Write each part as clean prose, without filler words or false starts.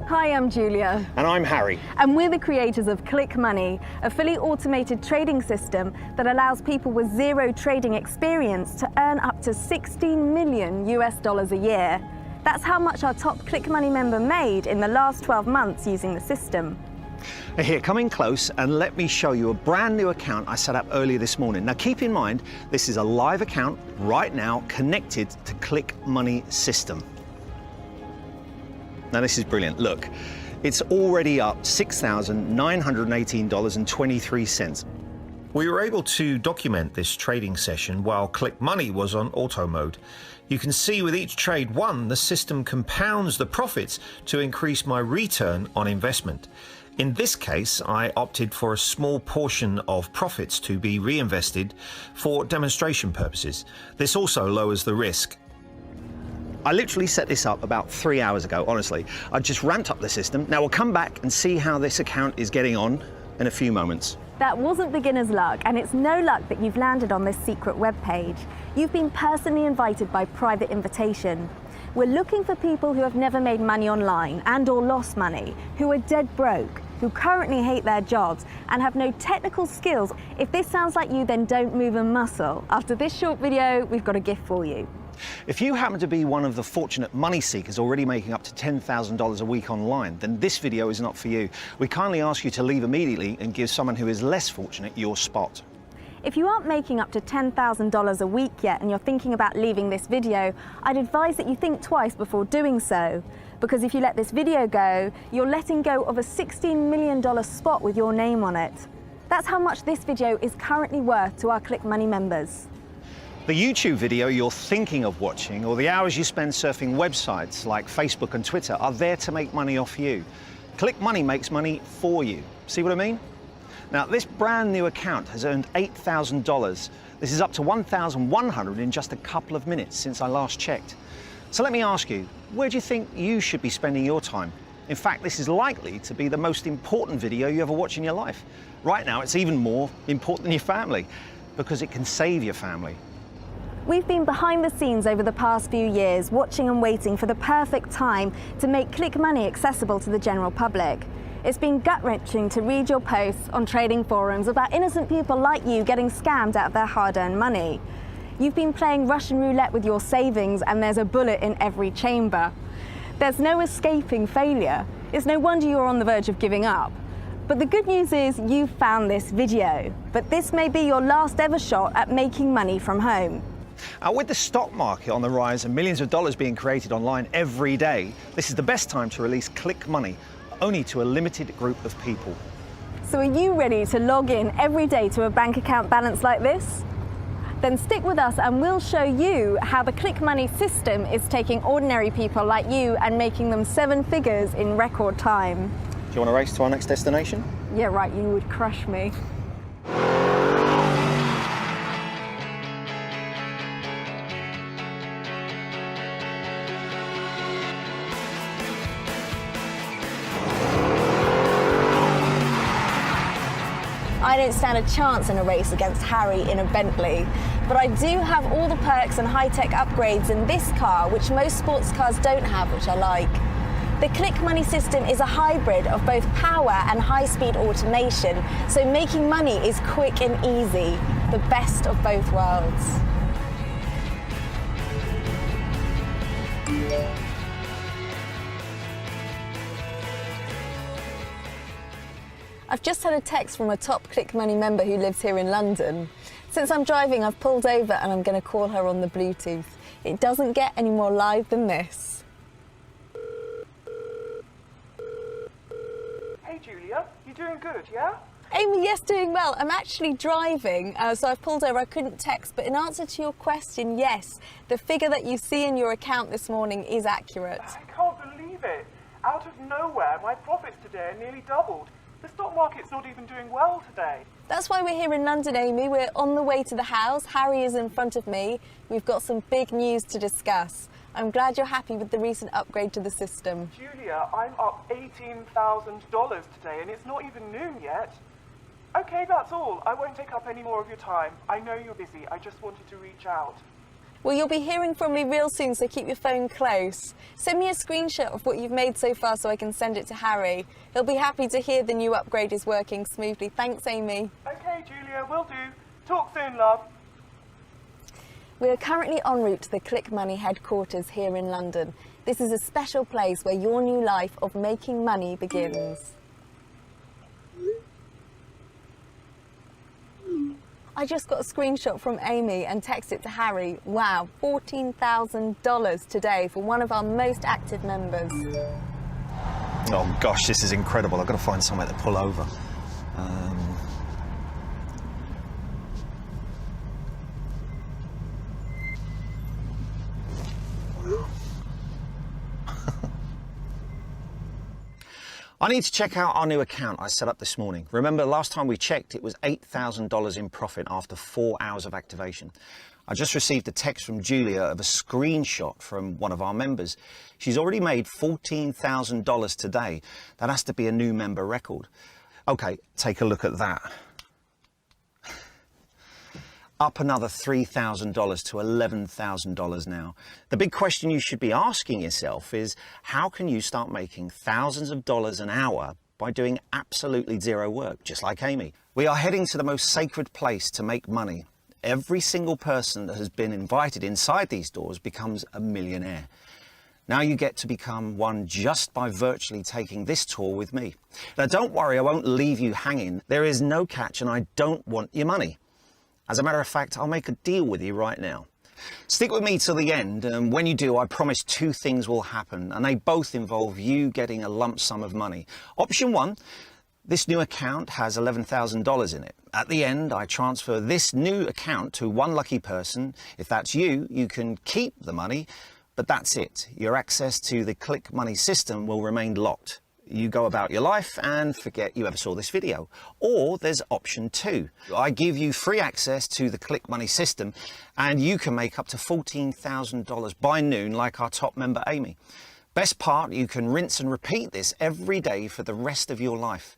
Hi, I'm Julia. And I'm Harry. And we're the creators of Click Money, a fully automated trading system that allows people with zero trading experience to earn up to $16 million a year. That's how much our top Click Money member made in the last 12 months using the system. Here, come in close and let me show you a brand new account I set up earlier this morning. Now keep in mind, this is a live account right now connected to Click Money system. Now this is brilliant. Look, it's already up $6,918.23. We were able to document this trading session while Click Money was on auto mode. You can see with each trade won, the system compounds the profits to increase my return on investment. In this case, I opted for a small portion of profits to be reinvested for demonstration purposes. This also lowers the risk. I literally set this up about 3 hours ago, honestly. I just ramped up the system. Now we'll come back and see how this account is getting on in a few moments. That wasn't beginner's luck, and it's no luck that you've landed on this secret webpage. You've been personally invited by private invitation. We're looking for people who have never made money online and or lost money, who are dead broke, who currently hate their jobs and have no technical skills. If this sounds like you, then don't move a muscle. After this short video, we've got a gift for you. If you happen to be one of the fortunate money seekers already making up to $10,000 a week online, then this video is not for you. We kindly ask you to leave immediately and give someone who is less fortunate your spot. If you aren't making up to $10,000 a week yet and you're thinking about leaving this video, I'd advise that you think twice before doing so. Because if you let this video go, you're letting go of a $16 million spot with your name on it. That's how much this video is currently worth to our Click Money members. The YouTube video you're thinking of watching, or the hours you spend surfing websites like Facebook and Twitter, are there to make money off you. Click Money makes money for you. See what I mean? Now, this brand new account has earned $8,000. This is up to $1,100 in just a couple of minutes since I last checked. So let me ask you, where do you think you should be spending your time? In fact, this is likely to be the most important video you ever watch in your life. Right now, it's even more important than your family, because it can save your family. We've been behind the scenes over the past few years, watching and waiting for the perfect time to make Click Money accessible to the general public. It's been gut-wrenching to read your posts on trading forums about innocent people like you getting scammed out of their hard-earned money. You've been playing Russian roulette with your savings and there's a bullet in every chamber. There's no escaping failure. It's no wonder you're on the verge of giving up. But the good news is you've found this video. But this may be your last ever shot at making money from home. With the stock market on the rise and millions of dollars being created online every day, this is the best time to release Click Money, only to a limited group of people. So are you ready to log in every day to a bank account balance like this? Then stick with us and we'll show you how the Click Money system is taking ordinary people like you and making them 7 figures in record time. Do you want to race to our next destination? Yeah, right, you would crush me. I don't stand a chance in a race against Harry in a Bentley, but I do have all the perks and high-tech upgrades in this car, which most sports cars don't have, which I like. The Click Money system is a hybrid of both power and high-speed automation, so making money is quick and easy, the best of both worlds. I've just had a text from a top Click Money member who lives here in London. Since I'm driving, I've pulled over and I'm going to call her on the Bluetooth. It doesn't get any more live than this. Hey Julia, you doing good, yeah? Amy, yes, doing well. I'm actually driving, so I've pulled over. I couldn't text, but in answer to your question, yes, the figure that you see in your account this morning is accurate. I can't believe it. Out of nowhere, my profits today are nearly doubled. The stock market's not even doing well today. That's why we're here in London, Amy. We're on the way to the house. Harry is in front of me. We've got some big news to discuss. I'm glad you're happy with the recent upgrade to the system. Julia, I'm up $18,000 today and it's not even noon yet. Okay, that's all. I won't take up any more of your time. I know you're busy. I just wanted to reach out. Well, you'll be hearing from me real soon, so keep your phone close. Send me a screenshot of what you've made so far so I can send it to Harry. He'll be happy to hear the new upgrade is working smoothly. Thanks, Amy. Okay, Julia, will do. Talk soon, love. We are currently en route to the Click Money headquarters here in London. This is a special place where your new life of making money begins. I just got a screenshot from Amy and texted it to Harry. Wow, $14,000 today for one of our most active members. Oh gosh, this is incredible. I've got to find somewhere to pull over. I need to check out our new account I set up this morning. Remember, last time we checked, it was $8,000 in profit after 4 hours of activation. I just received a text from Julia of a screenshot from one of our members. She's already made $14,000 today. That has to be a new member record. Okay, take a look at that. Up another $3,000 to $11,000 now. The big question you should be asking yourself is, how can you start making thousands of dollars an hour by doing absolutely zero work, just like Amy? We are heading to the most sacred place to make money. Every single person that has been invited inside these doors becomes a millionaire. Now you get to become one just by virtually taking this tour with me. Now don't worry, I won't leave you hanging. There is no catch and I don't want your money. As a matter of fact, I'll make a deal with you right now. Stick with me till the end, and when you do, I promise 2 things will happen, and they both involve you getting a lump sum of money. Option 1, this new account has $11,000 in it. At the end, I transfer this new account to one lucky person. If that's you, you can keep the money, but that's it. Your access to the Click Money system will remain locked. You go about your life and forget you ever saw this video. Or there's option 2. I give you free access to the Click Money system and you can make up to $14,000 by noon like our top member Amy. Best part, you can rinse and repeat this every day for the rest of your life.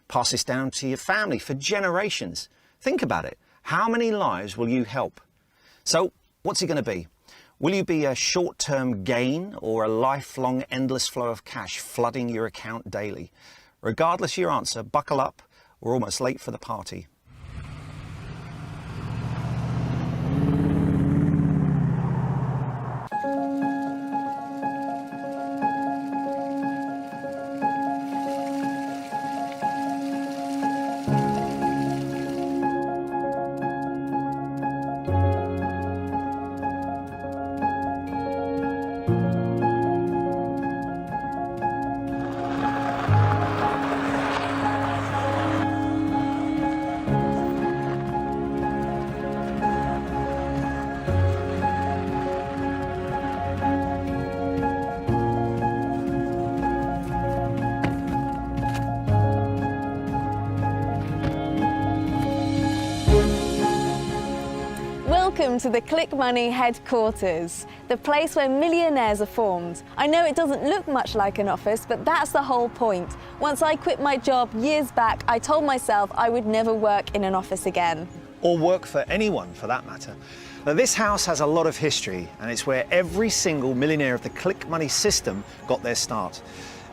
Pass this down to your family for generations. Think about it. How many lives will you help? So what's it going to be? Will you be a short-term gain or a lifelong endless flow of cash flooding your account daily? Regardless of your answer, buckle up. We're almost late for the party. Welcome to the Click Money headquarters, the place where millionaires are formed. I know it doesn't look much like an office, but that's the whole point. Once I quit my job years back, I told myself I would never work in an office again. Or work for anyone, for that matter. Now, this house has a lot of history, and it's where every single millionaire of the Click Money system got their start.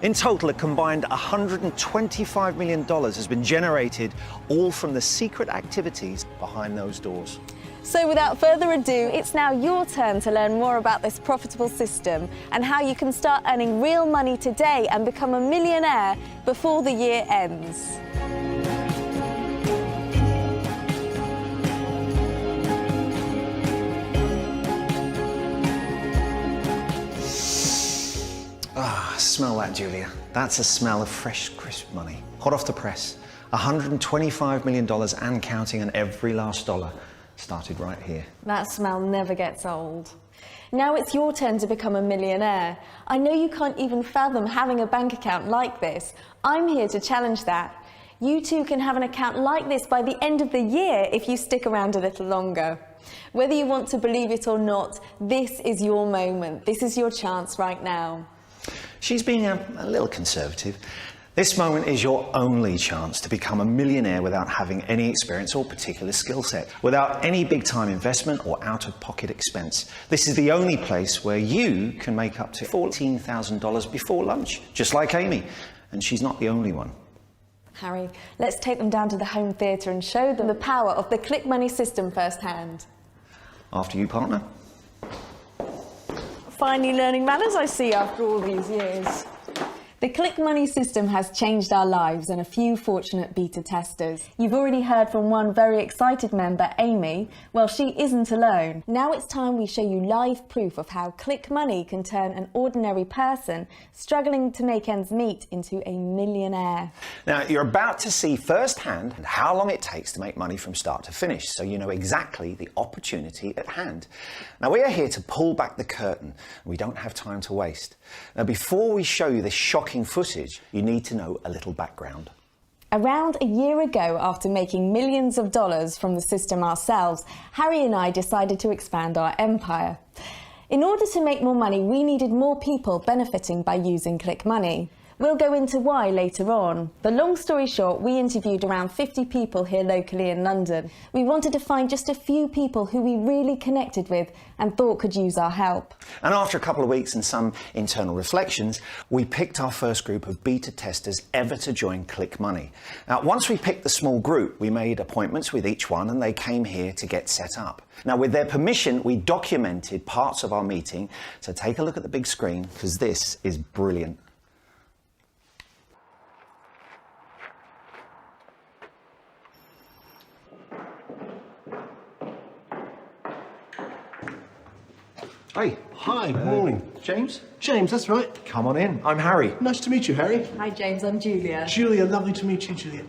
In total, a combined $125 million has been generated, all from the secret activities behind those doors. So without further ado, it's now your turn to learn more about this profitable system and how you can start earning real money today and become a millionaire before the year ends. Ah, smell that, Julia. That's a smell of fresh, crisp money. Hot off the press. $125 million and counting, and every last dollar started right here. That smell never gets old. Now it's your turn to become a millionaire. I know you can't even fathom having a bank account like this. I'm here to challenge that. You too can have an account like this by the end of the year if you stick around a little longer. Whether you want to believe it or not, this is your moment. This is your chance right now. She's being a little conservative. This moment is your only chance to become a millionaire without having any experience or particular skill set, without any big-time investment or out-of-pocket expense. This is the only place where you can make up to $14,000 before lunch, just like Amy. And she's not the only one. Harry, let's take them down to the home theatre and show them the power of the Click Money system firsthand. After you, partner. Finally learning manners, I see, after all these years. The Click Money system has changed our lives and a few fortunate beta testers. You've already heard from one very excited member, Amy. Well, she isn't alone. Now it's time we show you live proof of how Click Money can turn an ordinary person struggling to make ends meet into a millionaire. Now, you're about to see firsthand how long it takes to make money from start to finish, so you know exactly the opportunity at hand. Now, we are here to pull back the curtain. We don't have time to waste. Now, before we show you this shocking footage, you need to know a little background. Around a year ago, after making millions of dollars from the system ourselves, Harry and I decided to expand our empire. In order to make more money, we needed more people benefiting by using Click Money. We'll go into why later on. But long story short, we interviewed around 50 people here locally in London. We wanted to find just a few people who we really connected with and thought could use our help. And after a couple of weeks and some internal reflections, we picked our first group of beta testers ever to join Click Money. Now, once we picked the small group, we made appointments with each one and they came here to get set up. Now, with their permission, we documented parts of our meeting. So take a look at the big screen, because this is brilliant. Hey. Hi, good morning. James? James, that's right. Come on in. I'm Harry. Nice to meet you, Harry. Hi James, I'm Julia. Julia, lovely to meet you, Julia.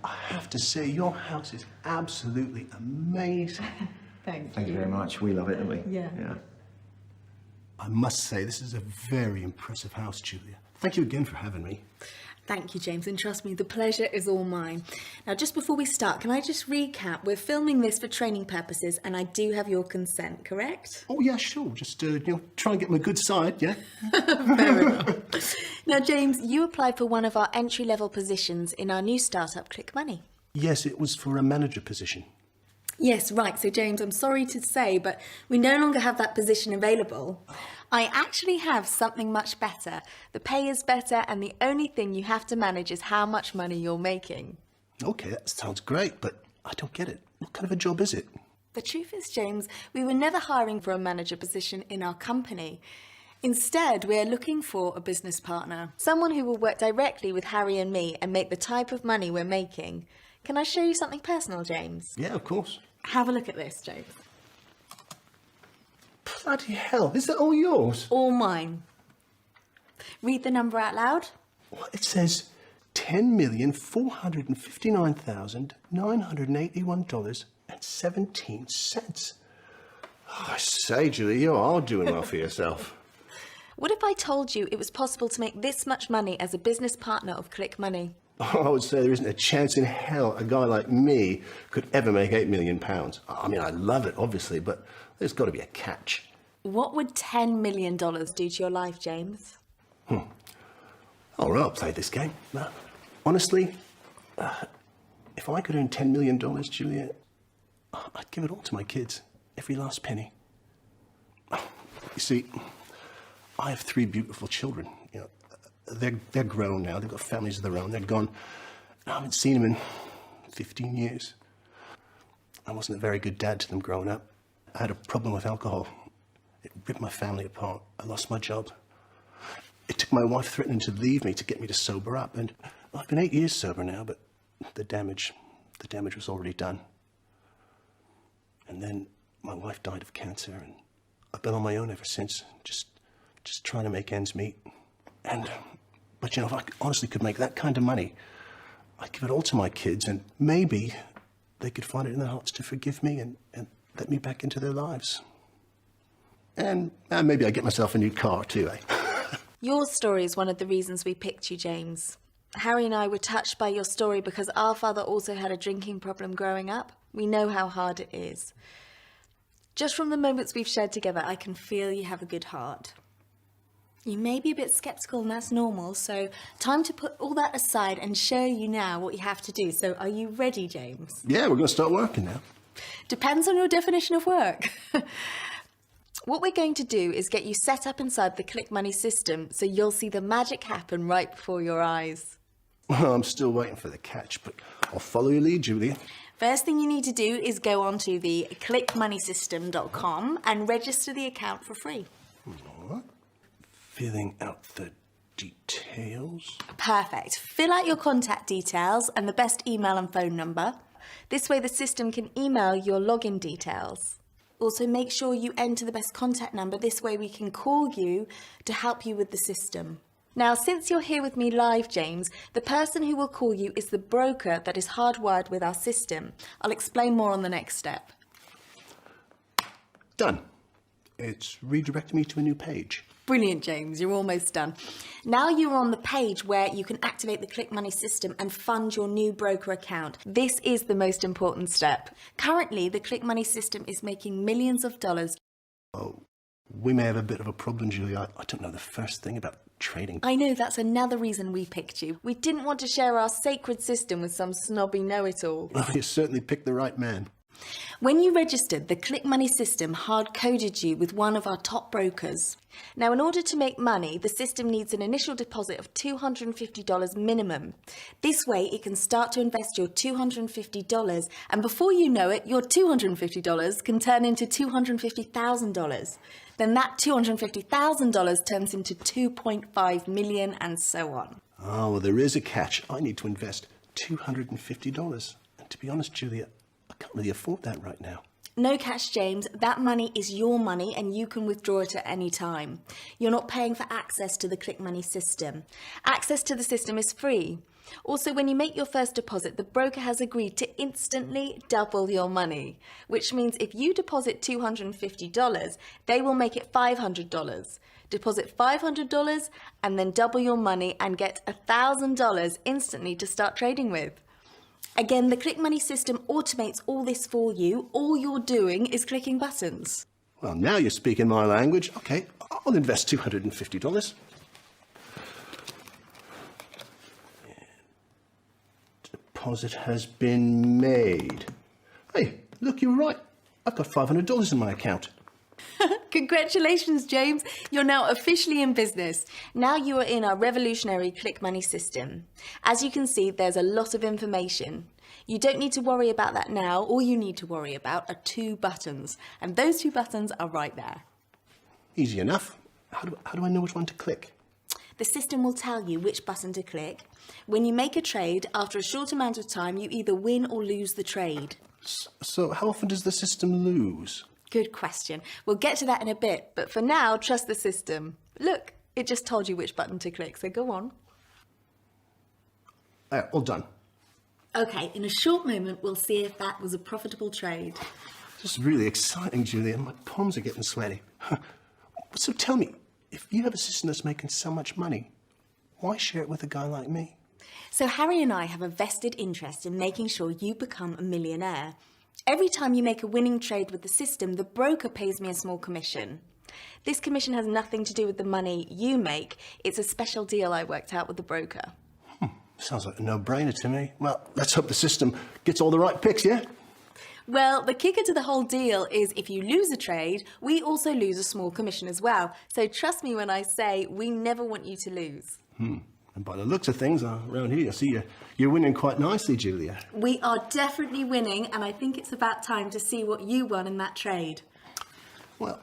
I have to say, your house is absolutely amazing. Thank Thank you very much. We love it, don't we? Yeah. I must say, this is a very impressive house, Julia. Thank you again for having me. Thank you, James, and trust me, the pleasure is all mine. Now, just before we start, can I just recap? We're filming this for training purposes, and I do have your consent, correct? Oh, yeah, sure. Just, try and get my good side, yeah? Fair enough. Now, James, you applied for one of our entry-level positions in our new startup, Click Money. Yes, it was for a manager position. Yes, right. So, James, I'm sorry to say, but we no longer have that position available. I actually have something much better. The pay is better, and the only thing you have to manage is how much money you're making. Okay, that sounds great, but I don't get it. What kind of a job is it? The truth is, James, we were never hiring for a manager position in our company. Instead, we are looking for a business partner, someone who will work directly with Harry and me and make the type of money we're making. Can I show you something personal, James? Yeah, of course. Have a look at this, James. Bloody hell, is that all yours? All mine. Read the number out loud. Well, it says $10,459,981.17. Oh, I say, Julie, you are doing well for yourself. What if I told you it was possible to make this much money as a business partner of Click Money? I would say there isn't a chance in hell a guy like me could ever make £8 million. I mean, I love it, obviously, but there's got to be a catch. What would $10 million do to your life, James? All right, I'll play this game. No, honestly, if I could earn $10 million, Julia, I'd give it all to my kids, every last penny. You see, I have 3 beautiful children. You know, they're grown now. They've got families of their own. They're gone. I haven't seen them in 15 years. I wasn't a very good dad to them growing up. I had a problem with alcohol. It ripped my family apart. I lost my job. It took my wife threatening to leave me to get me to sober up. And I've been 8 years sober now, but the damage was already done. And then my wife died of cancer, and I've been on my own ever since, just trying to make ends meet. But you know, if I honestly could make that kind of money, I'd give it all to my kids, and maybe they could find it in their hearts to forgive me and let me back into their lives. And maybe I get myself a new car too, eh? Your story is one of the reasons we picked you, James. Harry and I were touched by your story because our father also had a drinking problem growing up. We know how hard it is. Just from the moments we've shared together, I can feel you have a good heart. You may be a bit sceptical, and that's normal, so time to put all that aside and show you now what you have to do. So are you ready, James? Yeah, we're going to start working now. Depends on your definition of work. What we're going to do is get you set up inside the Click Money system so you'll see the magic happen right before your eyes. Well, I'm still waiting for the catch, but I'll follow your lead, Julia. First thing you need to do is go onto the clickmoneysystem.com and register the account for free. What? Filling out the details? Perfect. Fill out your contact details and the best email and phone number. This way the system can email your login details. Also make sure you enter the best contact number. This way we can call you to help you with the system. Now, since you're here with me live, James, the person who will call you is the broker that is hardwired with our system. I'll explain more on the next step. Done. It's redirected me to a new page. Brilliant, James. You're almost done. Now you're on the page where you can activate the Click Money system and fund your new broker account. This is the most important step. Currently, the Click Money system is making millions of dollars. Oh, we may have a bit of a problem, Julia. I don't know the first thing about trading. I know, that's another reason we picked you. We didn't want to share our sacred system with some snobby know-it-all. Well, you certainly picked the right man. When you registered, the Click Money system hard-coded you with one of our top brokers. Now, in order to make money, the system needs an initial deposit of $250 minimum. This way, it can start to invest your $250, and before you know it, your $250 can turn into $250,000. Then that $250,000 turns into $2.5 million, and so on. Oh, well, there is a catch. I need to invest $250. And to be honest, Julia, I can't really afford that right now. No catch, James. That money is your money and you can withdraw it at any time. You're not paying for access to the Click Money system. Access to the system is free. Also, when you make your first deposit, the broker has agreed to instantly double your money, which means if you deposit $250, they will make it $500. Deposit $500 and then double your money and get $1,000 instantly to start trading with. Again, the Click Money system automates all this for you. All you're doing is clicking buttons. Well, now you're speaking my language. Okay, I'll invest $250. Deposit has been made. Hey, look, you're right. I've got $500 in my account. Congratulations, James. You're now officially in business. Now you are in our revolutionary Click Money system. As you can see, there's a lot of information. You don't need to worry about that now. All you need to worry about are 2 buttons. And those 2 buttons are right there. Easy enough. How do I know which one to click? The system will tell you which button to click. When you make a trade, after a short amount of time, you either win or lose the trade. So how often does the system lose? Good question. We'll get to that in a bit, but for now, trust the system. Look, it just told you which button to click, so go on. All done. Okay, in a short moment, we'll see if that was a profitable trade. This is really exciting, Julia. My palms are getting sweaty. So tell me, if you have a system that's making so much money, why share it with a guy like me? So Harry and I have a vested interest in making sure you become a millionaire. Every time you make a winning trade with the system, the broker pays me a small commission. This commission has nothing to do with the money you make. It's a special deal I worked out with the broker. Sounds like a no-brainer to me. Well, let's hope the system gets all the right picks, yeah? Well, the kicker to the whole deal is if you lose a trade, we also lose a small commission as well. So trust me when I say we never want you to lose. And by the looks of things around here, I see you're winning quite nicely, Julia. We are definitely winning, and I think it's about time to see what you won in that trade. Well,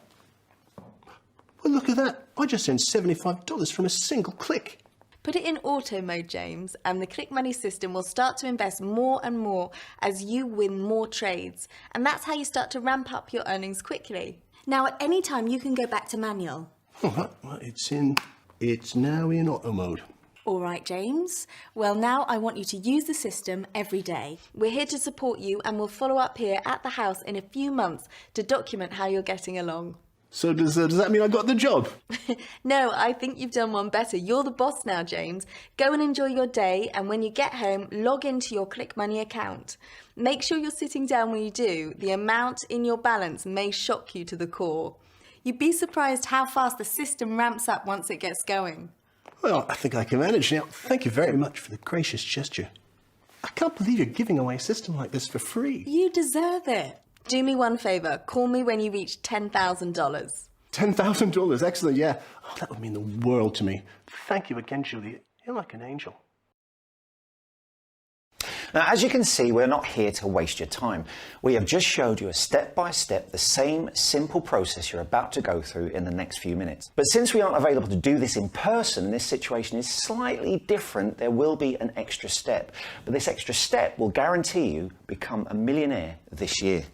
look at that. I just earned $75 from a single click. Put it in auto mode, James, and the Click Money system will start to invest more and more as you win more trades. And that's how you start to ramp up your earnings quickly. Now, at any time, you can go back to manual. All right, well, it's now in auto mode. All right, James. Well, now I want you to use the system every day. We're here to support you and we'll follow up here at the house in a few months to document how you're getting along. So does that mean I got the job? No, I think you've done one better. You're the boss now, James. Go and enjoy your day, and when you get home, log into your Click Money account. Make sure you're sitting down when you do. The amount in your balance may shock you to the core. You'd be surprised how fast the system ramps up once it gets going. Well, I think I can manage now. Thank you very much for the gracious gesture. I can't believe you're giving away a system like this for free. You deserve it. Do me one favour. Call me when you reach $10,000. $10,000, excellent, yeah. Oh, that would mean the world to me. Thank you again, Julie. You're like an angel. Now, as you can see, we're not here to waste your time. We have just showed you a step-by-step, the same simple process you're about to go through in the next few minutes. But since we aren't available to do this in person, and this situation is slightly different, there will be an extra step. But this extra step will guarantee you become a millionaire this year.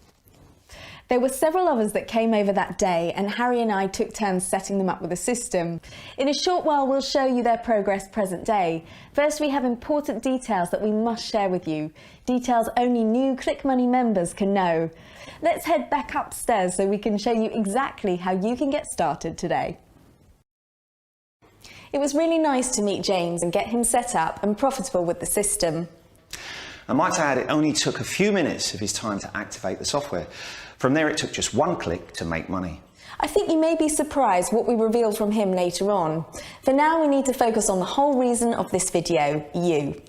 There were several others that came over that day, and Harry and I took turns setting them up with a system. In a short while, we'll show you their progress present day. First, we have important details that we must share with you. Details only new Click Money members can know. Let's head back upstairs so we can show you exactly how you can get started today. It was really nice to meet James and get him set up and profitable with the system. I might add, it only took a few minutes of his time to activate the software. From there, it took just one click to make money. I think you may be surprised what we revealed from him later on. For now, we need to focus on the whole reason of this video, you.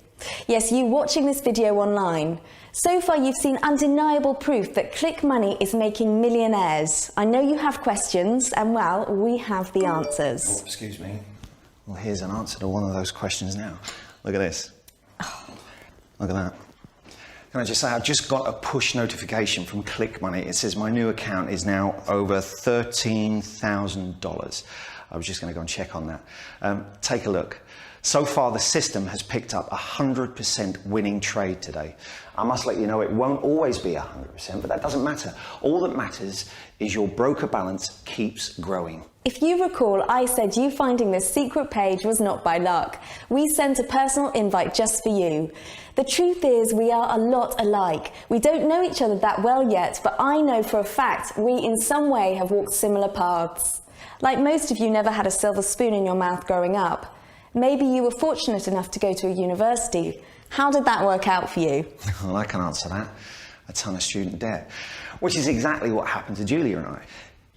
Yes, you watching this video online. So far, you've seen undeniable proof that Click Money is making millionaires. I know you have questions, and well, we have the answers. Oh, excuse me. Well, here's an answer to one of those questions now. Look at this. Look at that. Can I just say, I just got a push notification from Click Money. It says my new account is now over $13,000. I was just going to go and check on that. Take a look. So far, the system has picked up 100% winning trade today. I must let you know it won't always be 100%, but that doesn't matter. All that matters is your broker balance keeps growing. If you recall, I said you finding this secret page was not by luck. We sent a personal invite just for you. The truth is, we are a lot alike. We don't know each other that well yet, but I know for a fact we in some way have walked similar paths. Like most of you never had a silver spoon in your mouth growing up. Maybe you were fortunate enough to go to a university. How did that work out for you? Well, I can answer that. A ton of student debt, which is exactly what happened to Julia and I.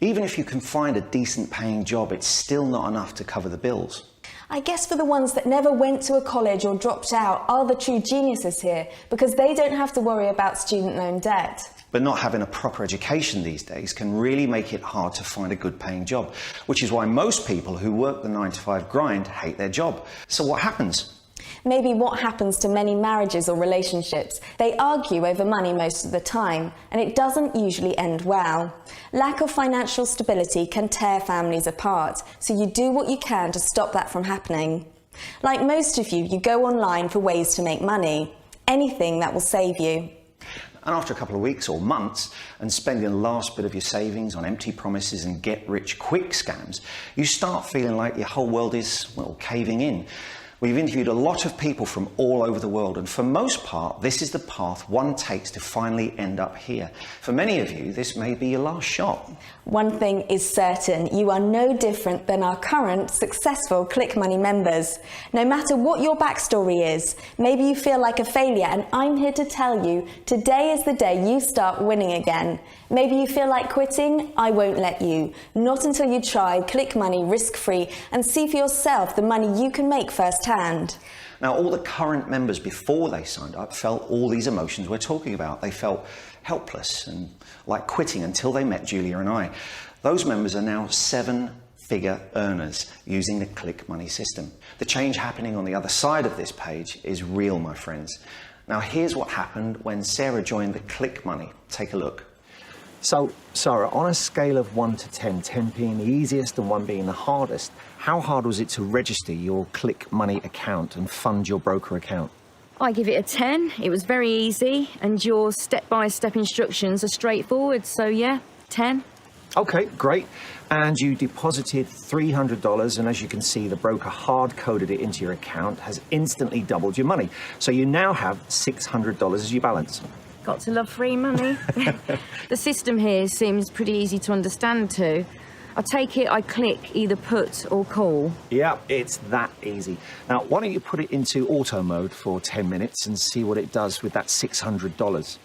Even if you can find a decent paying job, it's still not enough to cover the bills. I guess for the ones that never went to a college or dropped out are the true geniuses here, because they don't have to worry about student loan debt. But not having a proper education these days can really make it hard to find a good paying job, which is why most people who work the 9-to-5 grind hate their job. So what happens? Maybe what happens to many marriages or relationships. They argue over money most of the time, and it doesn't usually end well. Lack of financial stability can tear families apart, so you do what you can to stop that from happening. Like most of you, you go online for ways to make money. Anything that will save you. And after a couple of weeks or months and spending the last bit of your savings on empty promises and get-rich-quick scams, you start feeling like your whole world is, well, caving in. We've interviewed a lot of people from all over the world, and for most part, this is the path one takes to finally end up here. For many of you, this may be your last shot. One thing is certain, you are no different than our current successful Click Money members. No matter what your backstory is, maybe you feel like a failure, and I'm here to tell you, today is the day you start winning again. Maybe you feel like quitting, I won't let you. Not until you try Click Money risk-free and see for yourself the money you can make firsthand. Now, all the current members before they signed up felt all these emotions we're talking about. They felt helpless and like quitting until they met Julia and I. Those members are now 7-figure earners using the Click Money system. The change happening on the other side of this page is real, my friends. Now, here's what happened when Sarah joined the Click Money. Take a look. So, Sarah, on a scale of 1 to 10, 10 being the easiest and 1 being the hardest, how hard was it to register your Click Money account and fund your broker account? I give it a 10. It was very easy, and your step-by-step instructions are straightforward, so yeah, 10. Okay, great. And you deposited $300, and as you can see, the broker hard-coded it into your account, has instantly doubled your money. So you now have $600 as your balance. Got to love free money. The system here seems pretty easy to understand too. I take it I click either put or call. Yeah, it's that easy. Now, why don't you put it into auto mode for 10 minutes and see what it does with that $600.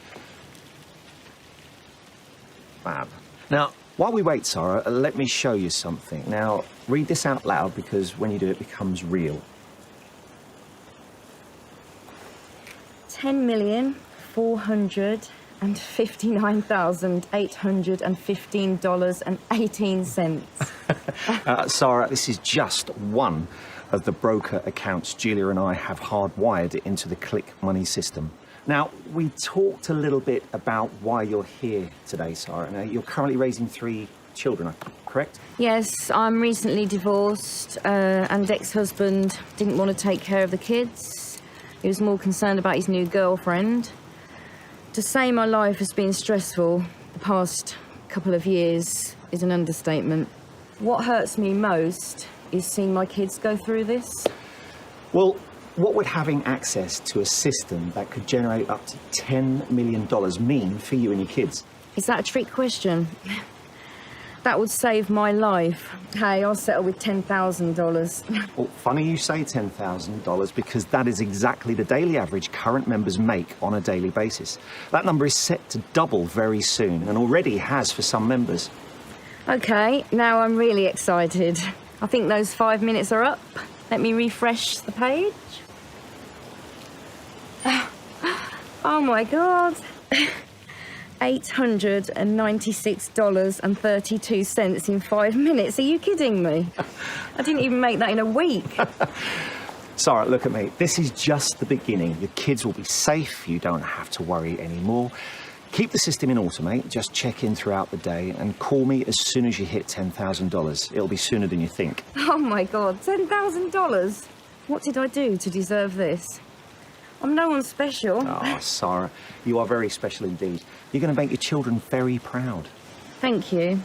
Fab. Now, While we wait, Sarah, let me show you something. Now, read this out loud because when you do, it becomes real. $10,459,815.18. Sarah, this is just one of the broker accounts Julia and I have hardwired into the Click Money system. Now, we talked a little bit about why you're here today, Sarah. Now, you're currently raising 3 children, correct? Yes, I'm recently divorced and ex-husband didn't want to take care of the kids. He was more concerned about his new girlfriend. To say my life has been stressful the past couple of years is an understatement. What hurts me most is seeing my kids go through this. Well, what would having access to a system that could generate up to $10 million mean for you and your kids? Is that a trick question? That would save my life. Hey, I'll settle with $10,000. Well, funny you say $10,000 because that is exactly the daily average current members make on a daily basis. That number is set to double very soon and already has for some members. Okay, now I'm really excited. I think those 5 minutes are up. Let me refresh the page. Oh my God. $896.32 in 5 minutes. Are you kidding me? I didn't even make that in a week. Sarah, look at me. This is just the beginning. Your kids will be safe. You don't have to worry anymore. Keep the system in automate. Just check in throughout the day and call me as soon as you hit $10,000. It'll be sooner than you think. Oh my God, $10,000? What did I do to deserve this? I'm no one special. Oh, Sarah, you are very special indeed. You're going to make your children very proud. Thank you.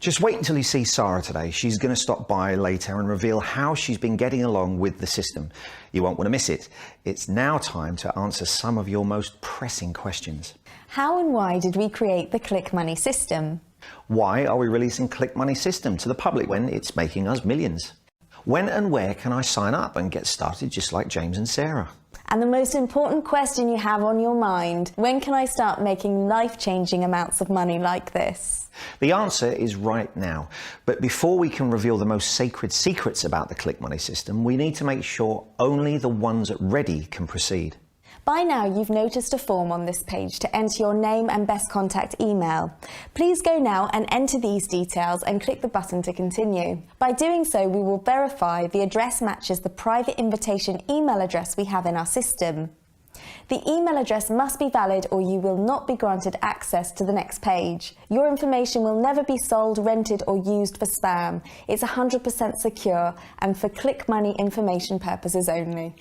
Just wait until you see Sarah today. She's going to stop by later and reveal how she's been getting along with the system. You won't want to miss it. It's now time to answer some of your most pressing questions. How and why did we create the Click Money system? Why are we releasing Click Money system to the public when it's making us millions? When and where can I sign up and get started just like James and Sarah? And the most important question you have on your mind, when can I start making life-changing amounts of money like this? The answer is right now. But before we can reveal the most sacred secrets about the Click Money system, we need to make sure only the ones ready can proceed. By now, you've noticed a form on this page to enter your name and best contact email. Please go now and enter these details and click the button to continue. By doing so, we will verify the address matches the private invitation email address we have in our system. The email address must be valid or you will not be granted access to the next page. Your information will never be sold, rented or used for spam. It's 100% secure and for Click Money information purposes only.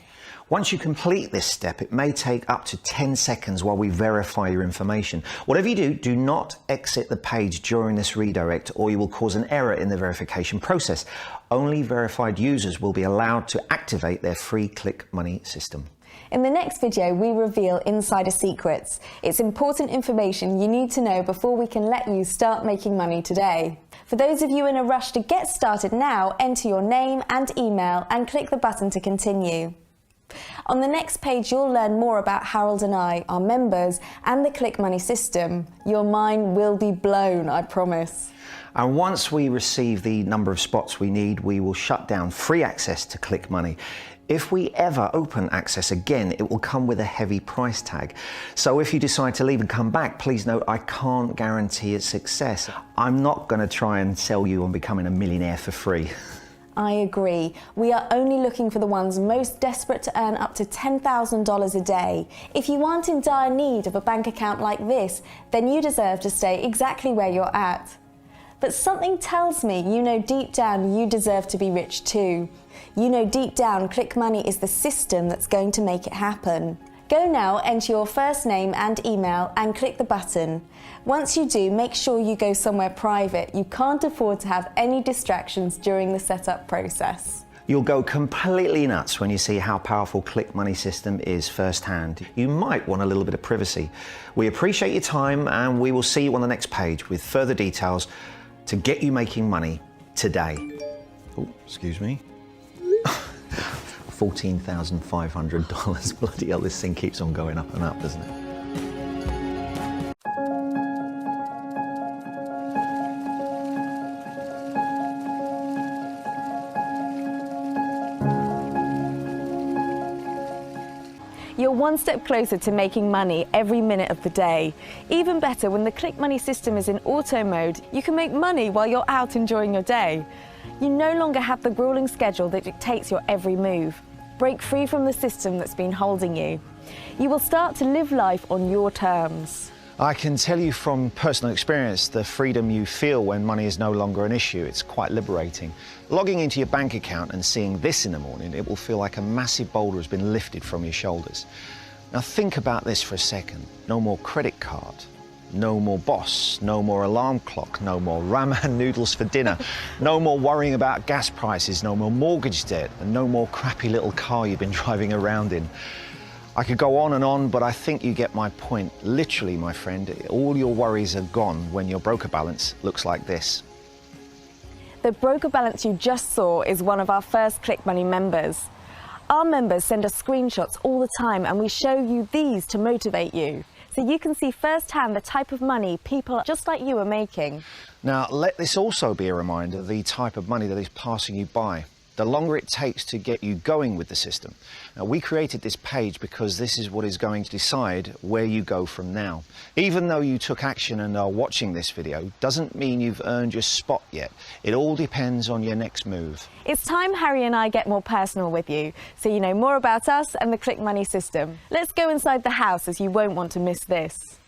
Once you complete this step, it may take up to 10 seconds while we verify your information. Whatever you do, do not exit the page during this redirect or you will cause an error in the verification process. Only verified users will be allowed to activate their free Click Money system. In the next video, we reveal insider secrets. It's important information you need to know before we can let you start making money today. For those of you in a rush to get started now, enter your name and email and click the button to continue. On the next page, you'll learn more about Harold and I, our members, and the Click Money system. Your mind will be blown, I promise. And once we receive the number of spots we need, we will shut down free access to Click Money. If we ever open access again, it will come with a heavy price tag. So if you decide to leave and come back, please note I can't guarantee its success. I'm not going to try and sell you on becoming a millionaire for free. I agree. We are only looking for the ones most desperate to earn up to $10,000 a day. If you aren't in dire need of a bank account like this, then you deserve to stay exactly where you're at. But something tells me you know deep down you deserve to be rich too. You know deep down Click Money is the system that's going to make it happen. Go now, enter your first name and email and click the button. Once you do, make sure you go somewhere private. You can't afford to have any distractions during the setup process. You'll go completely nuts when you see how powerful Click Money system is firsthand. You might want a little bit of privacy. We appreciate your time and we will see you on the next page with further details to get you making money today. Oh, excuse me. $14,500. Bloody hell, this thing keeps on going up and up, doesn't it? You're one step closer to making money every minute of the day. Even better, when the Click Money system is in auto mode, you can make money while you're out enjoying your day. You no longer have the grueling schedule that dictates your every move. Break free from the system that's been holding you. You will start to live life on your terms. I can tell you from personal experience the freedom you feel when money is no longer an issue. It's quite liberating. Logging into your bank account and seeing this in the morning, it will feel like a massive boulder has been lifted from your shoulders. Now think about this for a second. No more credit card, no more boss, no more alarm clock, no more ramen noodles for dinner, no more worrying about gas prices, no more mortgage debt, and no more crappy little car you've been driving around in. I could go on, but I think you get my point. Literally, my friend, all your worries are gone when your broker balance looks like this. The broker balance you just saw is one of our first Click Money members. Our members send us screenshots all the time, and we show you these to motivate you, so you can see firsthand the type of money people just like you are making. Now, let this also be a reminder of the type of money that is passing you by. The longer it takes to get you going with the system. Now, we created this page because this is what is going to decide where you go from now. Even though you took action and are watching this video, doesn't mean you've earned your spot yet. It all depends on your next move. It's time Harry and I get more personal with you, so you know more about us and the Click Money system. Let's go inside the house, as you won't want to miss this.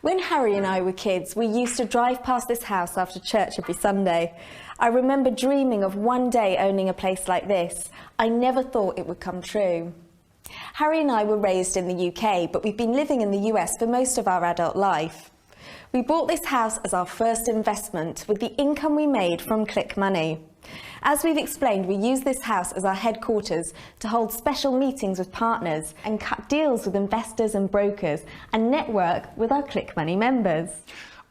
When Harry and I were kids, we used to drive past this house after church every Sunday. I remember dreaming of one day owning a place like this. I never thought it would come true. Harry and I were raised in the UK, but we've been living in the US for most of our adult life. We bought this house as our first investment with the income we made from Click Money. As we've explained, we use this house as our headquarters to hold special meetings with partners and cut deals with investors and brokers and network with our Click Money members.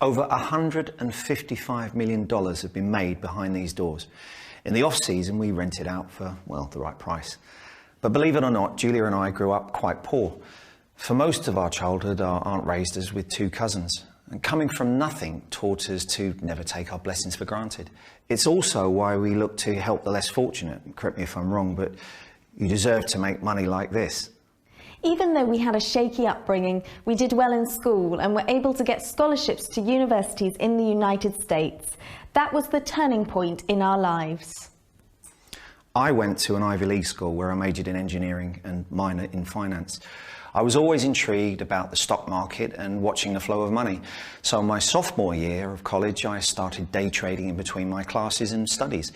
Over $155 million have been made behind these doors. In the off-season, we rent it out for, well, the right price. But believe it or not, Julia and I grew up quite poor. For most of our childhood, our aunt raised us with two cousins. And coming from nothing taught us to never take our blessings for granted. It's also why we look to help the less fortunate. Correct me if I'm wrong, but you deserve to make money like this. Even though we had a shaky upbringing, we did well in school and were able to get scholarships to universities in the United States. That was the turning point in our lives. I went to an Ivy League school where I majored in engineering and minored in finance. I was always intrigued about the stock market and watching the flow of money. So my sophomore year of college, I started day trading in between my classes and studies.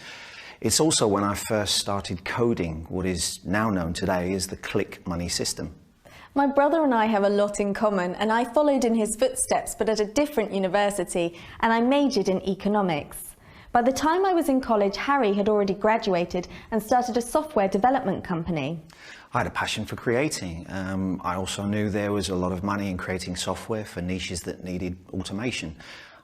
It's also when I first started coding what is now known today as the Click Money system. My brother and I have a lot in common, and I followed in his footsteps, but at a different university, and I majored in economics. By the time I was in college, Harry had already graduated and started a software development company. I had a passion for creating. I also knew there was a lot of money in creating software for niches that needed automation.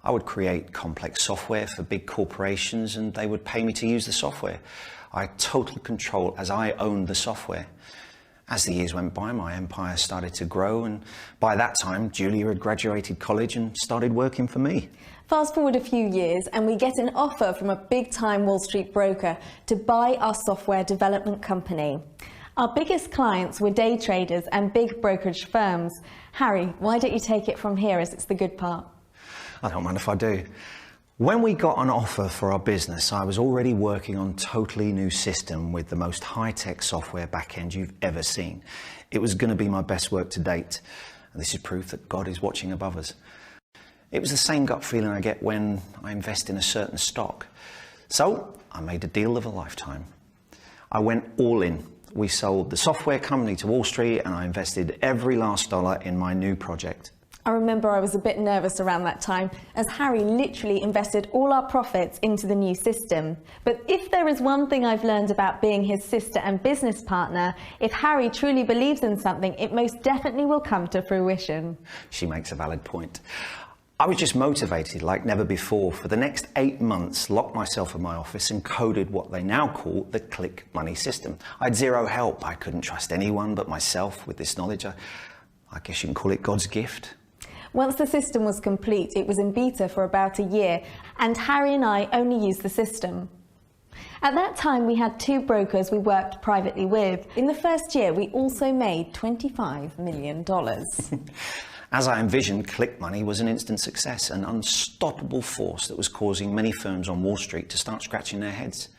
I would create complex software for big corporations and they would pay me to use the software. I had total control as I owned the software. As the years went by, my empire started to grow, and by that time, Julia had graduated college and started working for me. Fast forward a few years and we get an offer from a big-time Wall Street broker to buy our software development company. Our biggest clients were day traders and big brokerage firms. Harry, why don't you take it from here, as it's the good part? I don't mind if I do. When we got an offer for our business, I was already working on a totally new system with the most high-tech software backend you've ever seen. It was going to be my best work to date, and this is proof that God is watching above us. It was the same gut feeling I get when I invest in a certain stock. So I made a deal of a lifetime. I went all in. We sold the software company to Wall Street and I invested every last dollar in my new project. I remember I was a bit nervous around that time, as Harry literally invested all our profits into the new system. But if there is one thing I've learned about being his sister and business partner, if Harry truly believes in something, it most definitely will come to fruition. She makes a valid point. I was just motivated like never before. For the next 8 months, locked myself in my office and coded what they now call the Click Money system. I had zero help. I couldn't trust anyone but myself with this knowledge. I guess you can call it God's gift. Once the system was complete, it was in beta for about a year, and Harry and I only used the system. At that time, we had 2 brokers we worked privately with. In the first year, we also made $25 million. As I envisioned, Click Money was an instant success, an unstoppable force that was causing many firms on Wall Street to start scratching their heads.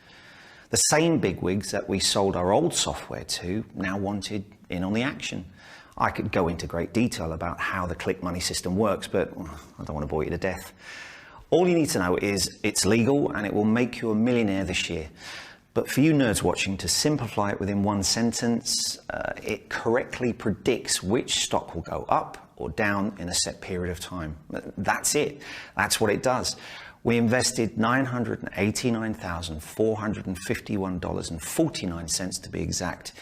The same bigwigs that we sold our old software to now wanted in on the action. I could go into great detail about how the Click Money system works, but I don't want to bore you to death. All you need to know is it's legal and it will make you a millionaire this year. But for you nerds watching, to simplify it within one sentence, it correctly predicts which stock will go up or down in a set period of time. That's it. That's what it does. We invested $989,451.49 to be exact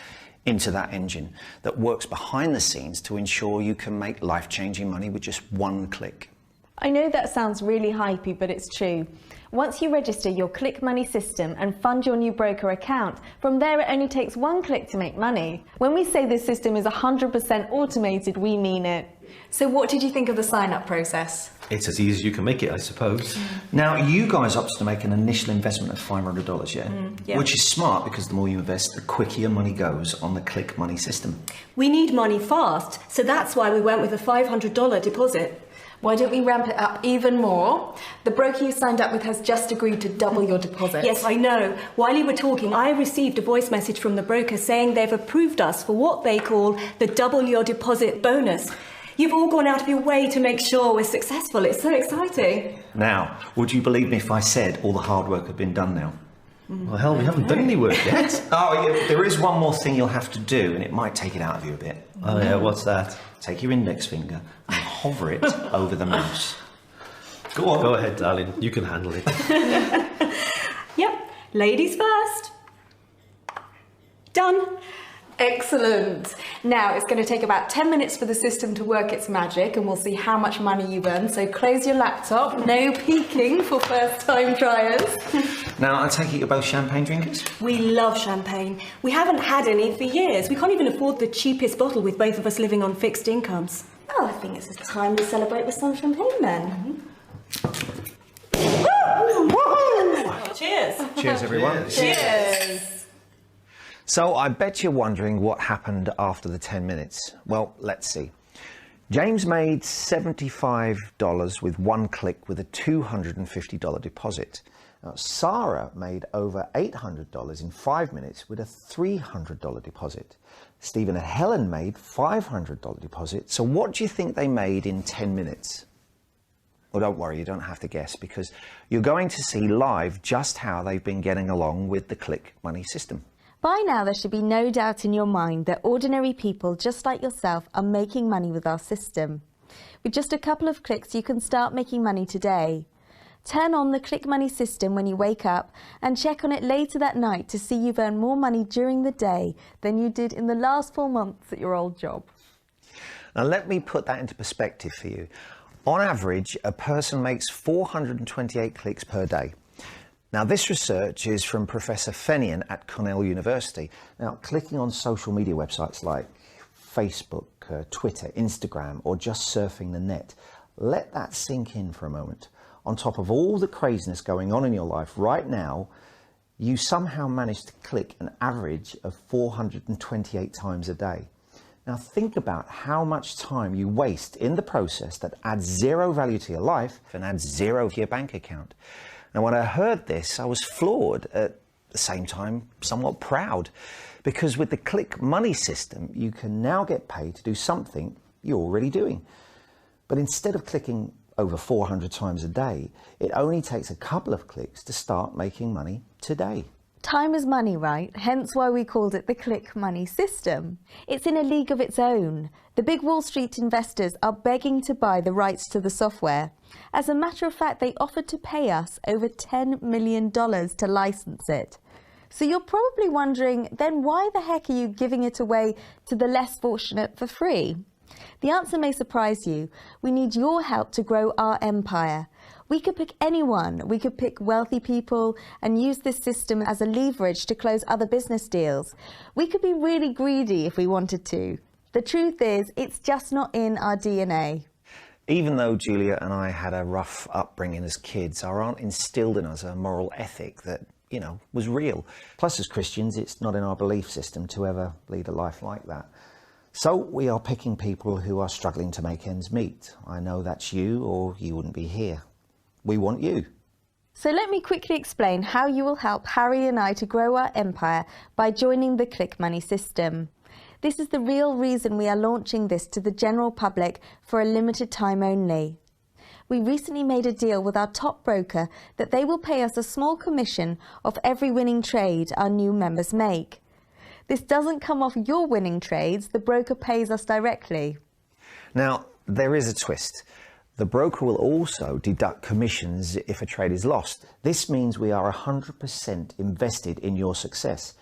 into that engine that works behind the scenes to ensure you can make life-changing money with just one click. I know that sounds really hypey, but it's true. Once you register your Click Money system and fund your new broker account, from there it only takes 1 click to make money. When we say this system is 100% automated, we mean it. So what did you think of the sign-up process? It's as easy as you can make it, I suppose. Now, you guys opted to make an initial investment of $500, yeah? Yeah. Which is smart because the more you invest, the quicker your money goes on the Click Money system. We need money fast, so that's why we went with a $500 deposit. Why don't we ramp it up even more? The broker you signed up with has just agreed to double your deposit. Yes, I know. While you were talking, I received a voice message from the broker saying they've approved us for what they call the double your deposit bonus. You've all gone out of your way to make sure we're successful. It's so exciting. Now, would you believe me if I said all the hard work had been done now? Well, hell, we haven't done any work yet. Oh, yeah, there is one more thing you'll have to do, and it might take it out of you a bit. Oh, yeah, what's that? Take your index finger and hover it over the mouse. Go on. Go ahead, darling. You can handle it. Yep, ladies first. Done. Excellent. Now it's going to take about 10 minutes for the system to work its magic and we'll see how much money you've earned. So close your laptop, no peeking for first time triers. Now, I take it you're both champagne drinkers? We love champagne. We haven't had any for years. We can't even afford the cheapest bottle with both of us living on fixed incomes. Oh, I think it's time to celebrate with some champagne then. Cheers. Cheers, everyone. Cheers. So I bet you're wondering what happened after the 10 minutes. Well, let's see. James made $75 with 1 click with a $250 deposit. Now, Sarah made over $800 in 5 minutes with a $300 deposit. Stephen and Helen made $500 deposit. So what do you think they made in 10 minutes? Well, don't worry, you don't have to guess because you're going to see live just how they've been getting along with the Click Money system. By now, there should be no doubt in your mind that ordinary people just like yourself are making money with our system. With just a couple of clicks, you can start making money today. Turn on the Click Money system when you wake up and check on it later that night to see you've earned more money during the day than you did in the last 4 months at your old job. Now, let me put that into perspective for you. On average, a person makes 428 clicks per day. Now, this research is from Professor Fenian at Cornell University. Now, clicking on social media websites like Facebook, Twitter, Instagram, or just surfing the net, let that sink in for a moment. On top of all the craziness going on in your life right now, you somehow managed to click an average of 428 times a day. Now, think about how much time you waste in the process that adds zero value to your life and adds zero to your bank account. Now, when I heard this, I was floored, at the same time somewhat proud, because with the Click Money system, you can now get paid to do something you're already doing. But instead of clicking over 400 times a day, it only takes a couple of clicks to start making money today. Time is money, right? Hence why we called it the Click Money system. It's in a league of its own. The big Wall Street investors are begging to buy the rights to the software. As a matter of fact, they offered to pay us over $10 million to license it. So you're probably wondering, then why the heck are you giving it away to the less fortunate for free? The answer may surprise you. We need your help to grow our empire. We could pick anyone. We could pick wealthy people and use this system as a leverage to close other business deals. We could be really greedy if we wanted to. The truth is, it's just not in our DNA. Even though Julia and I had a rough upbringing as kids, our aunt instilled in us a moral ethic that you know, was real. Plus, as Christians, it's not in our belief system to ever lead a life like that. So we are picking people who are struggling to make ends meet. I know that's you, or you wouldn't be here. We want you. So let me quickly explain how you will help Harry and I to grow our empire by joining the Click Money system. This is the real reason we are launching this to the general public for a limited time only. We recently made a deal with our top broker that they will pay us a small commission of every winning trade our new members make. This doesn't come off your winning trades, the broker pays us directly. Now, there is a twist. The broker will also deduct commissions if a trade is lost. This means we are 100% invested in your success.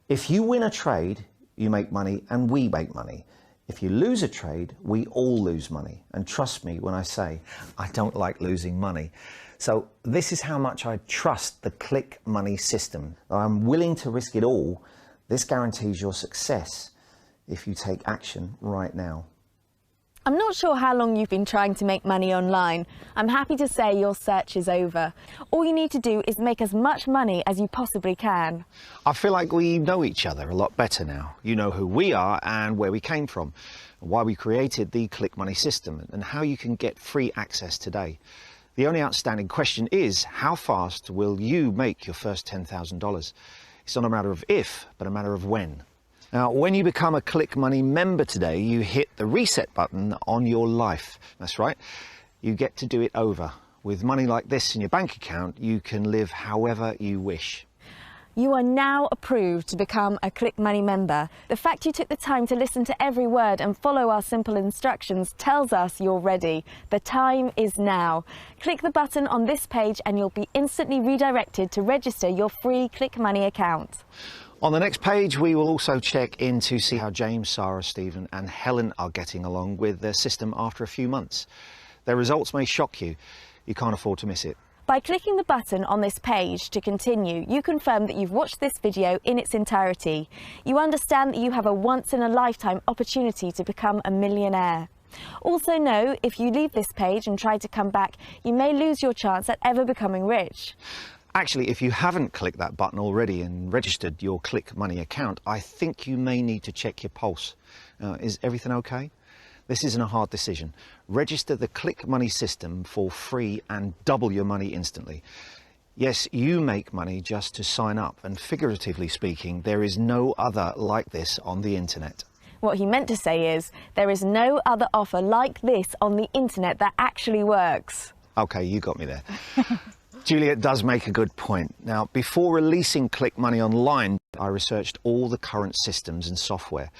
If you win a trade, you make money and we make money. If you lose a trade, we all lose money. And trust me when I say, I don't like losing money. So this is how much I trust the Click Money system. I'm willing to risk it all. This guarantees your success if you take action right now. I'm not sure how long you've been trying to make money online. I'm happy to say your search is over. All you need to do is make as much money as you possibly can. I feel like we know each other a lot better now. You know who we are and where we came from, why we created the Click Money system, and how you can get free access today. The only outstanding question is, how fast will you make your first $10,000? It's not a matter of if, but a matter of when. Now, when you become a Click Money member today, you hit the reset button on your life. That's right. You get to do it over. With money like this in your bank account, you can live however you wish. You are now approved to become a Click Money member. The fact you took the time to listen to every word and follow our simple instructions tells us you're ready. The time is now. Click the button on this page and you'll be instantly redirected to register your free Click Money account. On the next page, we will also check in to see how James, Sarah, Stephen and Helen are getting along with their system after a few months. Their results may shock you. You can't afford to miss it. By clicking the button on this page to continue, you confirm that you've watched this video in its entirety. You understand that you have a once-in-a-lifetime opportunity to become a millionaire. Also know, if you leave this page and try to come back, you may lose your chance at ever becoming rich. Actually, if you haven't clicked that button already and registered your Click Money account, I think you may need to check your pulse. Is everything okay? This isn't a hard decision. Register the Click Money system for free and double your money instantly. Yes, you make money just to sign up, and figuratively speaking, there is no other like this on the internet. What he meant to say is, there is no other offer like this on the internet that actually works. Okay, you got me there. Juliet does make a good point. Now, before releasing Click Money online, I researched all the current systems and software.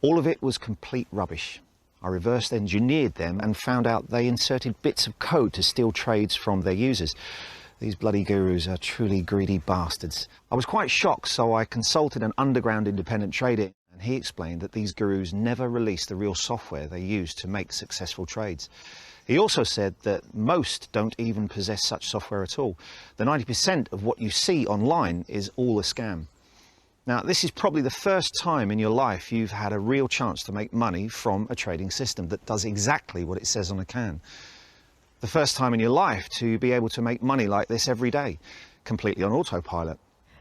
All of it was complete rubbish. I reverse engineered them and found out they inserted bits of code to steal trades from their users. These bloody gurus are truly greedy bastards. I was quite shocked, so I consulted an underground independent trader, and he explained that these gurus never release the real software they use to make successful trades. He also said that most don't even possess such software at all. The 90% of what you see online is all a scam. Now, this is probably the first time in your life you've had a real chance to make money from a trading system that does exactly what it says on the can. The first time in your life to be able to make money like this every day, completely on autopilot.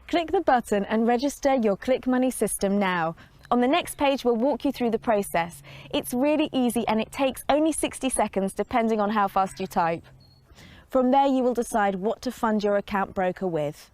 Click the button and register your Click Money system now. On the next page, we'll walk you through the process. It's really easy and it takes only 60 seconds depending on how fast you type. From there, you will decide what to fund your account broker with.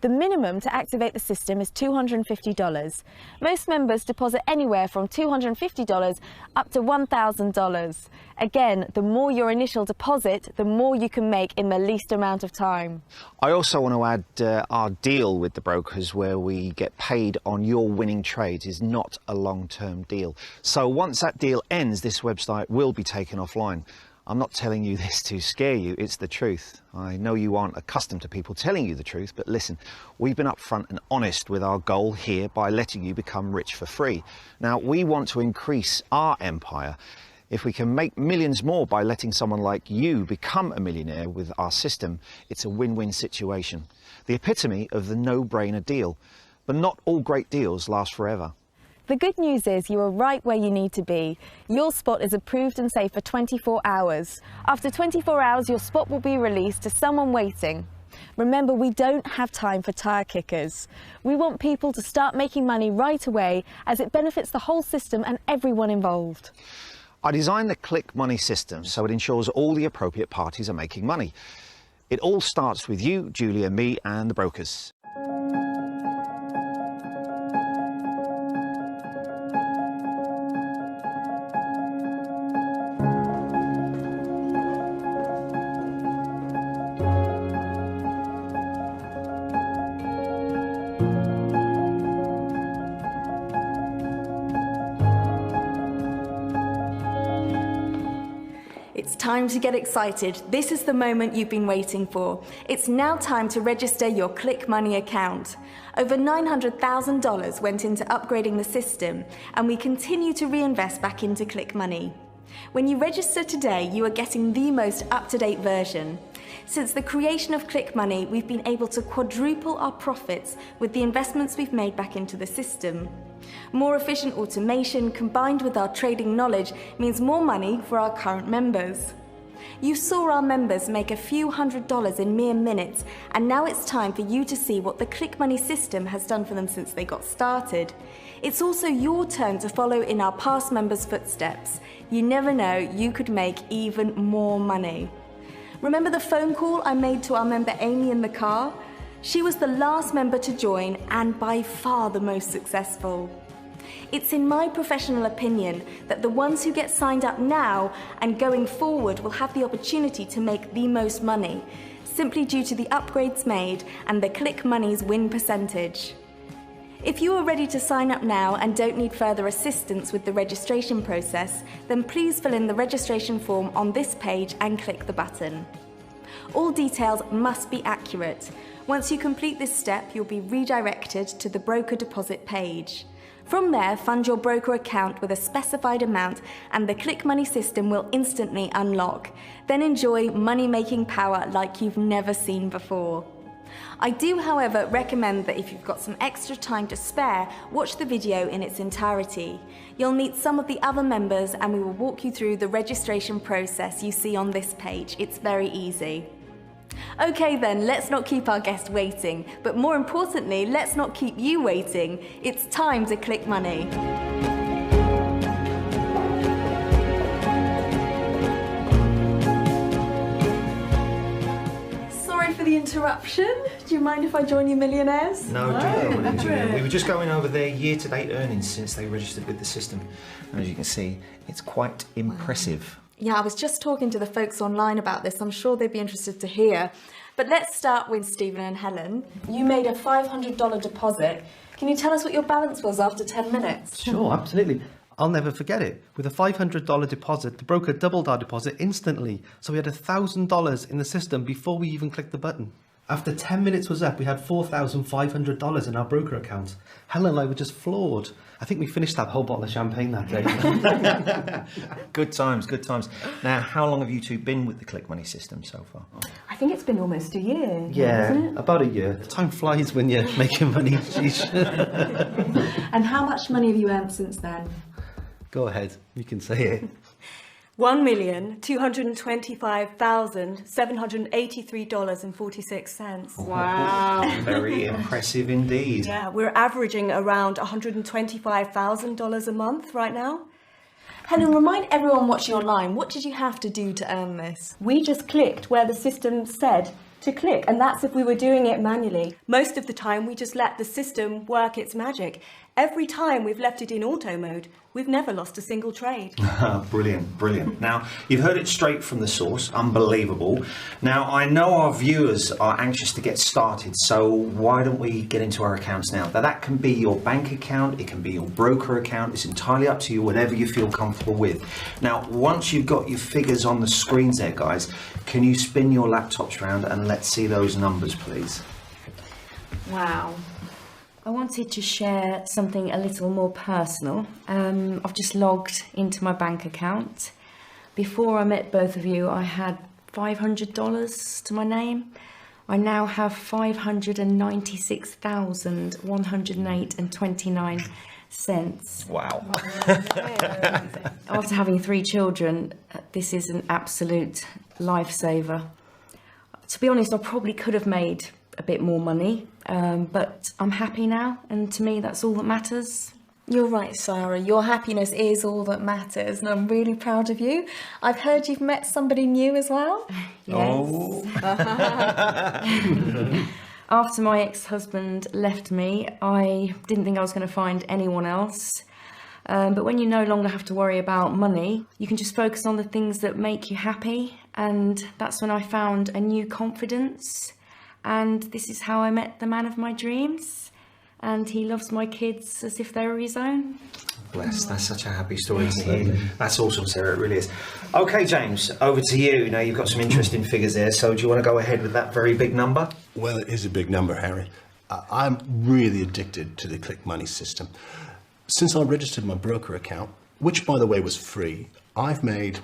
The minimum to activate the system is $250. Most members deposit anywhere from $250 up to $1,000. Again, the more your initial deposit, the more you can make in the least amount of time. I also want to add our deal with the brokers where we get paid on your winning trades is not a long-term deal. So once that deal ends, this website will be taken offline. I'm not telling you this to scare you, it's the truth. I know you aren't accustomed to people telling you the truth, but listen, we've been upfront and honest with our goal here by letting you become rich for free. Now, we want to increase our empire. If we can make millions more by letting someone like you become a millionaire with our system, it's a win-win situation. The epitome of the no-brainer deal. But not all great deals last forever. The good news is you are right where you need to be. Your spot is approved and safe for 24 hours. After 24 hours, your spot will be released to someone waiting. Remember, we don't have time for tire kickers. We want people to start making money right away, as it benefits the whole system and everyone involved. I designed the Click Money system so it ensures all the appropriate parties are making money. It all starts with you, Julia, me and the brokers. It's time to get excited. This is the moment you've been waiting for. It's now time to register your Click Money account. Over $900,000 went into upgrading the system, and we continue to reinvest back into Click Money. When you register today, you are getting the most up-to-date version. Since the creation of Click Money, we've been able to quadruple our profits with the investments we've made back into the system. More efficient automation combined with our trading knowledge means more money for our current members. You saw our members make a few $100s in mere minutes, and now it's time for you to see what the Click Money system has done for them since they got started. It's also your turn to follow in our past members' footsteps. You never know, you could make even more money. Remember the phone call I made to our member Amy in the car? She was the last member to join and by far the most successful. It's in my professional opinion that the ones who get signed up now and going forward will have the opportunity to make the most money, simply due to the upgrades made and the Click Money's win percentage. If you are ready to sign up now and don't need further assistance with the registration process, then please fill in the registration form on this page and click the button. All details must be accurate. Once you complete this step, you'll be redirected to the broker deposit page. From there, fund your broker account with a specified amount and the Click Money system will instantly unlock. Then enjoy money-making power like you've never seen before. I do, however, recommend that if you've got some extra time to spare, watch the video in its entirety. You'll meet some of the other members and we will walk you through the registration process you see on this page. It's very easy. Okay then, let's not keep our guest waiting, but more importantly, let's not keep you waiting. It's time to Click Money. Sorry for the interruption. Do you mind if I join you millionaires? No, Julia. We were just going over their year-to-date earnings since they registered with the system. And as you can see, it's quite impressive. Yeah, I was just talking to the folks online about this. I'm sure they'd be interested to hear. But let's start with Stephen and Helen. You made a $500 deposit. Can you tell us what your balance was after 10 minutes? Sure, absolutely. I'll never forget it. With a $500 deposit, the broker doubled our deposit instantly. So we had $1,000 in the system before we even clicked the button. After 10 minutes was up, we had $4,500 in our broker account. Helen and I were just floored. I think we finished that whole bottle of champagne that day. Good times, good times. Now, how long have you two been with the Click Money system so far? I think it's been almost a year. Yeah, Isn't it? about a year. Time flies when you're making money. Sheesh. And how much money have you earned since then? Go ahead, you can say it. $1,225,783.46. Wow. Very impressive indeed. Yeah, we're averaging around $125,000 a month right now. Helen, remind everyone watching online, what did you have to do to earn this? We just clicked where the system said to click, and that's if we were doing it manually. Most of the time, we just let the system work its magic. Every time we've left it in auto mode, we've never lost a single trade. Brilliant, brilliant. Now, you've heard it straight from the source, unbelievable. Now, I know our viewers are anxious to get started, so why don't we get into our accounts now? Now, that can be your bank account, it can be your broker account, it's entirely up to you, whatever you feel comfortable with. Now, once you've got your figures on the screens there, guys, can you spin your laptops around and let's see those numbers, please? Wow. I wanted to share something a little more personal. I've just logged into my bank account. Before I met both of you, I had $500 to my name. I now have $596,108.29. Wow. After having 3 children, this is an absolute lifesaver. To be honest, I probably could have made a bit more money, but I'm happy now, and to me that's all that matters. You're right, Sarah. Your happiness is all that matters, and I'm really proud of you. I've heard you've met somebody new as well. Yes. After my ex-husband left me, I didn't think I was going to find anyone else. But when you no longer have to worry about money, you can just focus on the things that make you happy. And that's when I found a new confidence. And this is how I met the man of my dreams. And he loves my kids as if they were his own. Bless, that's such a happy story to hear. That's awesome, Sarah, it really is. Okay, James, over to you. Now, you've got some interesting figures there, so do you want to go ahead with that very big number? Well, it is a big number, Harry. I'm really addicted to the Click Money system. Since I registered my broker account, which, by the way, was free, I've made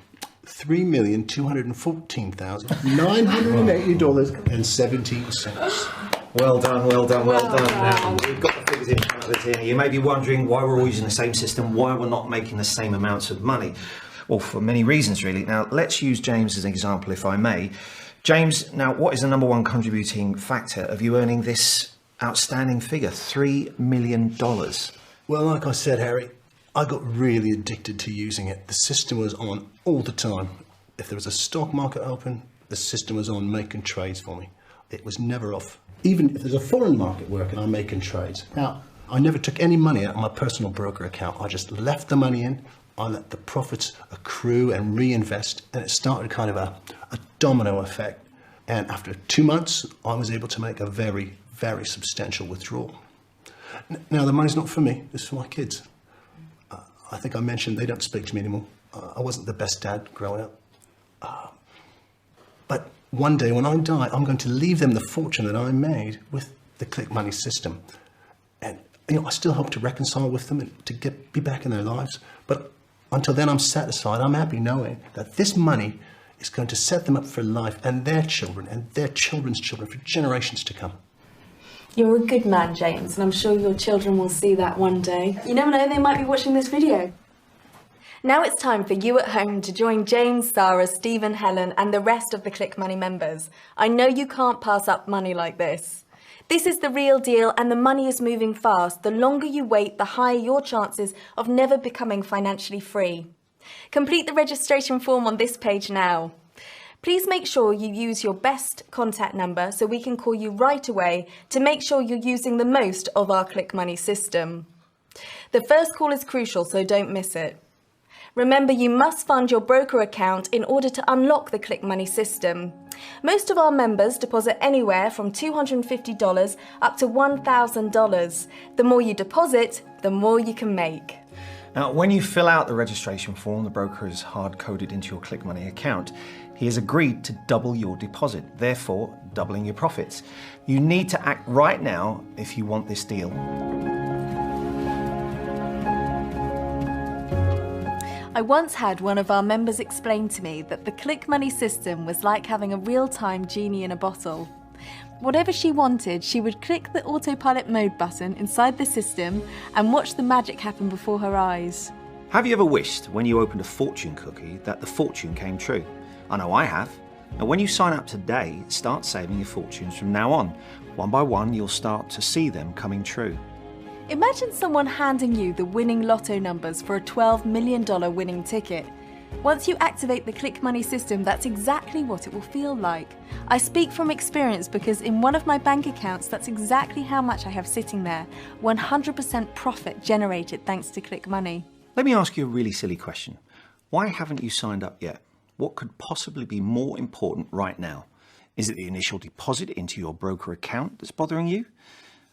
$3,214,980.17. Well done, well done, well done. Now, we've got the figures in front of us here. You may be wondering why we're all using the same system, why we're not making the same amounts of money. Well, for many reasons, really. Now, let's use James as an example, if I may. James, now, what is the number one contributing factor of you earning this outstanding figure, $3 million? Well, like I said, Harry, I got really addicted to using it. The system was on all the time. If there was a stock market open, the system was on making trades for me. It was never off. Even if there's a foreign market working, I'm making trades. Now, I never took any money out of my personal broker account. I just left the money in. I let the profits accrue and reinvest, and it started kind of a domino effect. And after 2 months, I was able to make a very, very substantial withdrawal. Now, the money's not for me, it's for my kids. I think I mentioned they don't speak to me anymore. I wasn't the best dad growing up. But one day when I die, I'm going to leave them the fortune that I made with the Click Money system. And I still hope to reconcile with them and to be back in their lives. But until then, I'm satisfied. I'm happy knowing that this money is going to set them up for life and their children and their children's children for generations to come. You're a good man, James, and I'm sure your children will see that one day. You never know, they might be watching this video. Now it's time for you at home to join James, Sarah, Stephen, Helen and the rest of the Click Money members. I know you can't pass up money like this. This is the real deal and the money is moving fast. The longer you wait, the higher your chances of never becoming financially free. Complete the registration form on this page now. Please make sure you use your best contact number so we can call you right away to make sure you're using the most of our Click Money system. The first call is crucial, so don't miss it. Remember, you must fund your broker account in order to unlock the Click Money system. Most of our members deposit anywhere from $250 up to $1,000. The more you deposit, the more you can make. Now, when you fill out the registration form, the broker is hard-coded into your Click Money account. He has agreed to double your deposit, therefore doubling your profits. You need to act right now if you want this deal. I once had one of our members explain to me that the Click Money system was like having a real-time genie in a bottle. Whatever she wanted, she would click the autopilot mode button inside the system and watch the magic happen before her eyes. Have you ever wished, when you opened a fortune cookie, that the fortune came true? I know I have. And when you sign up today, start saving your fortunes from now on. One by one, you'll start to see them coming true. Imagine someone handing you the winning lotto numbers for a $12 million winning ticket. Once you activate the Click Money system, that's exactly what it will feel like. I speak from experience because in one of my bank accounts, that's exactly how much I have sitting there. 100% profit generated thanks to Click Money. Let me ask you a really silly question. Why haven't you signed up yet? What could possibly be more important right now? Is it the initial deposit into your broker account that's bothering you?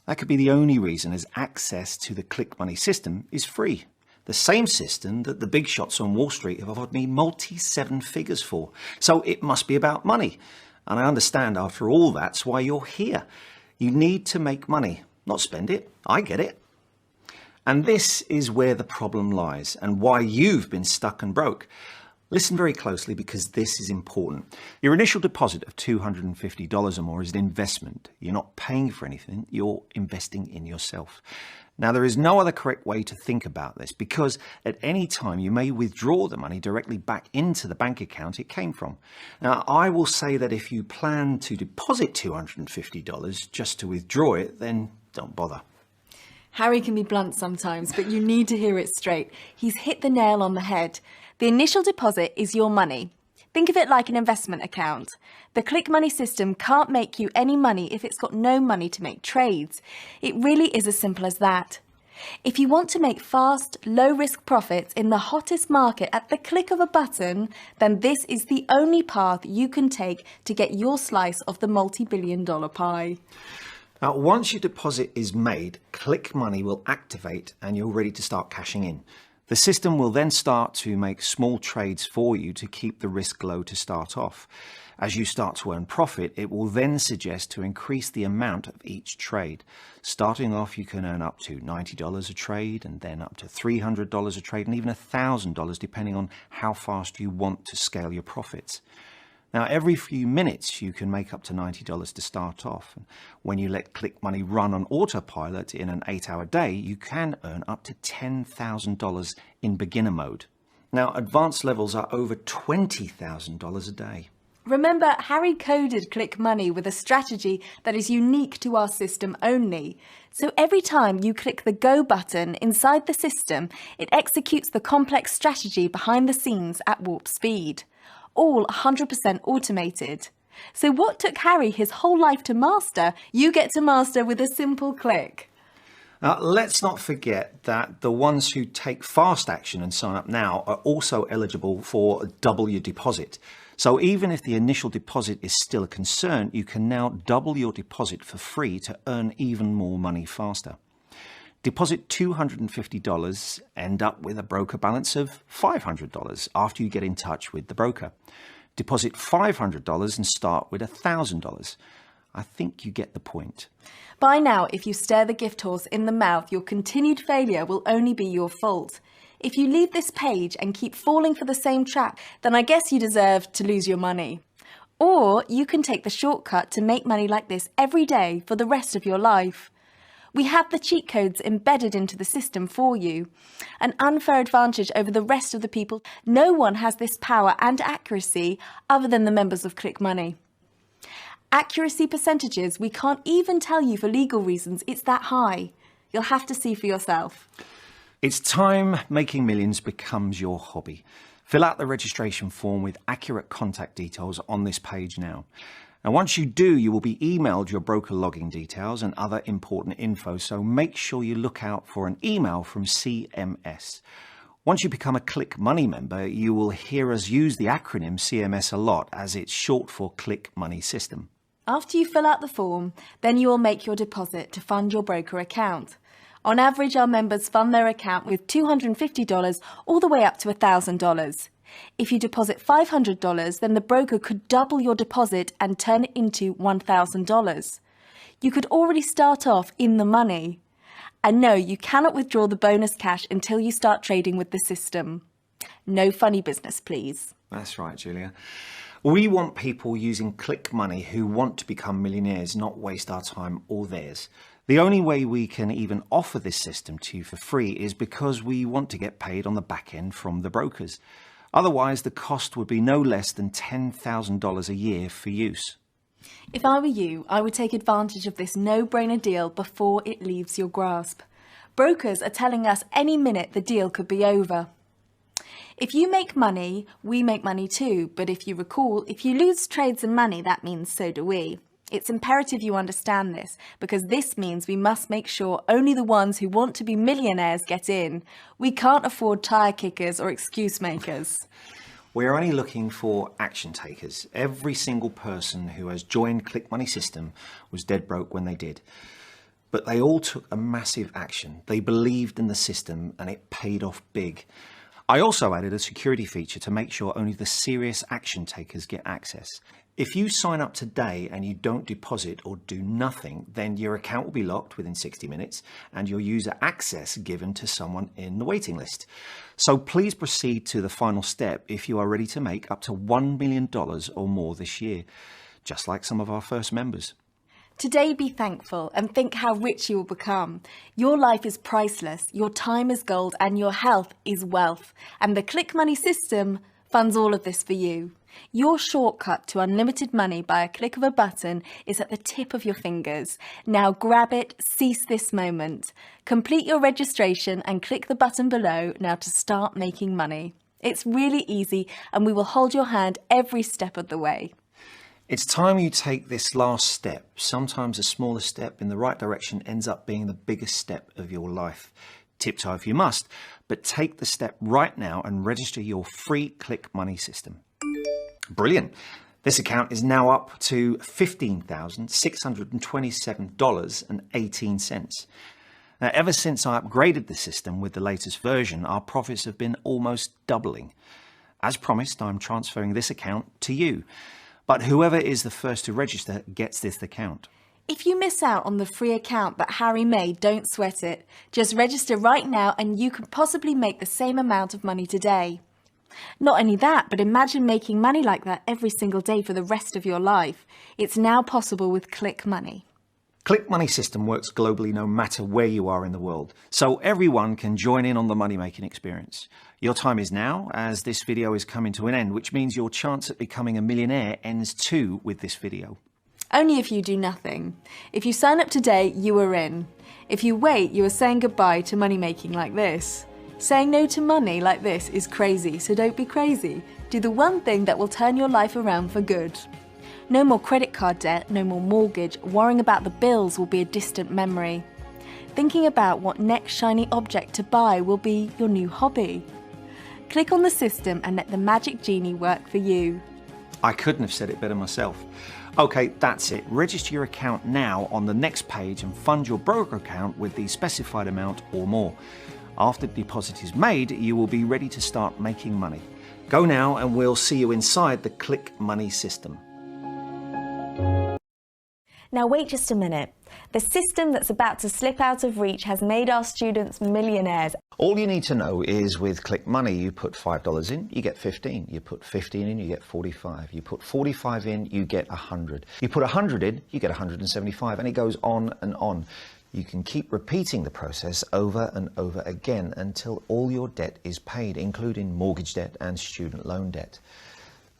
That could be the only reason, as access to the Click Money system is free. The same system that the big shots on Wall Street have offered me multi-seven figures for. So it must be about money. And I understand after all that's why you're here. You need to make money, not spend it. I get it. And this is where the problem lies and why you've been stuck and broke. Listen very closely because this is important. Your initial deposit of $250 or more is an investment. You're not paying for anything, you're investing in yourself. Now, there is no other correct way to think about this because at any time you may withdraw the money directly back into the bank account it came from. Now, I will say that if you plan to deposit $250 just to withdraw it, then don't bother. Harry can be blunt sometimes, but you need to hear it straight. He's hit the nail on the head. The initial deposit is your money. Think of it like an investment account. The Click Money system can't make you any money if it's got no money to make trades. It really is as simple as that. If you want to make fast, low-risk profits in the hottest market at the click of a button, then this is the only path you can take to get your slice of the multi-billion-dollar pie. Now, once your deposit is made, Click Money will activate and you're ready to start cashing in. The system will then start to make small trades for you to keep the risk low to start off. As you start to earn profit, it will then suggest to increase the amount of each trade. Starting off, you can earn up to $90 a trade and then up to $300 a trade and even $1,000 depending on how fast you want to scale your profits. Now, every few minutes you can make up to $90 to start off. When you let Click Money run on autopilot in an 8-hour day, you can earn up to $10,000 in beginner mode. Now, advanced levels are over $20,000 a day. Remember, Harry coded Click Money with a strategy that is unique to our system only. So every time you click the Go button inside the system, it executes the complex strategy behind the scenes at warp speed. All 100% automated. So what took Harry his whole life to master, you get to master with a simple click. Let's not forget that the ones who take fast action and sign up now are also eligible for double your deposit. So even if the initial deposit is still a concern, you can now double your deposit for free to earn even more money faster. Deposit $250, end up with a broker balance of $500 after you get in touch with the broker. Deposit $500 and start with $1,000. I think you get the point. By now, if you stare the gift horse in the mouth, your continued failure will only be your fault. If you leave this page and keep falling for the same trap, then I guess you deserve to lose your money. Or you can take the shortcut to make money like this every day for the rest of your life. We have the cheat codes embedded into the system for you. An unfair advantage over the rest of the people. No one has this power and accuracy other than the members of Click Money. Accuracy percentages we can't even tell you for legal reasons. It's that high. You'll have to see for yourself. It's time making millions becomes your hobby. Fill out the registration form with accurate contact details on this page now. And once you do, you will be emailed your broker login details and other important info, so make sure you look out for an email from CMS. Once you become a Click Money member, you will hear us use the acronym CMS a lot, as it's short for Click Money System. After you fill out the form, then you will make your deposit to fund your broker account. On average, our members fund their account with $250 all the way up to $1,000. If you deposit $500, then the broker could double your deposit and turn it into $1,000. You could already start off in the money. And no, you cannot withdraw the bonus cash until you start trading with the system. No funny business, please. That's right, Julia. We want people using Click Money who want to become millionaires, not waste our time or theirs. The only way we can even offer this system to you for free is because we want to get paid on the back end from the brokers. Otherwise, the cost would be no less than $10,000 a year for use. If I were you, I would take advantage of this no-brainer deal before it leaves your grasp. Brokers are telling us any minute the deal could be over. If you make money, we make money too. But if you recall, if you lose trades and money, that means so do we. It's imperative you understand this, because this means we must make sure only the ones who want to be millionaires get in. We can't afford tire kickers or excuse makers. We're only looking for action takers. Every single person who has joined Click Money System was dead broke when they did. But they all took a massive action. They believed in the system and it paid off big. I also added a security feature to make sure only the serious action takers get access. If you sign up today and you don't deposit or do nothing, then your account will be locked within 60 minutes and your user access given to someone in the waiting list. So please proceed to the final step if you are ready to make up to $1 million or more this year, just like some of our first members. Today be thankful and think how rich you will become. Your life is priceless, your time is gold, and your health is wealth. And the Click Money system funds all of this for you. Your shortcut to unlimited money by a click of a button is at the tip of your fingers. Now grab it, seize this moment. Complete your registration and click the button below now to start making money. It's really easy and we will hold your hand every step of the way. It's time you take this last step. Sometimes a smaller step in the right direction ends up being the biggest step of your life. Tiptoe if you must, but take the step right now and register your free Click Money system. Brilliant. This account is now up to $15,627.18. Now, ever since I upgraded the system with the latest version, our profits have been almost doubling. As promised, I'm transferring this account to you. But whoever is the first to register gets this account. If you miss out on the free account that Harry made, don't sweat it. Just register right now and you could possibly make the same amount of money today. Not only that, but imagine making money like that every single day for the rest of your life. It's now possible with Click Money. Click Money system works globally no matter where you are in the world, so everyone can join in on the money-making experience. Your time is now, as this video is coming to an end, which means your chance at becoming a millionaire ends too with this video. Only if you do nothing. If you sign up today, you are in. If you wait, you are saying goodbye to money-making like this. Saying no to money like this is crazy, so don't be crazy. Do the one thing that will turn your life around for good. No more credit card debt, no more mortgage, worrying about the bills will be a distant memory. Thinking about what next shiny object to buy will be your new hobby. Click on the system and let the magic genie work for you. I couldn't have said it better myself. Okay, that's it. Register your account now on the next page and fund your broker account with the specified amount or more. After the deposit is made, you will be ready to start making money. Go now and we'll see you inside the Click Money system. Now wait just a minute. The system that's about to slip out of reach has made our students millionaires. All you need to know is with Click Money, you put $5 in, you get 15. You put 15 in, you get 45. You put 45 in, you get 100. You put 100 in, you get 175, and it goes on and on. You can keep repeating the process over and over again until all your debt is paid, including mortgage debt and student loan debt.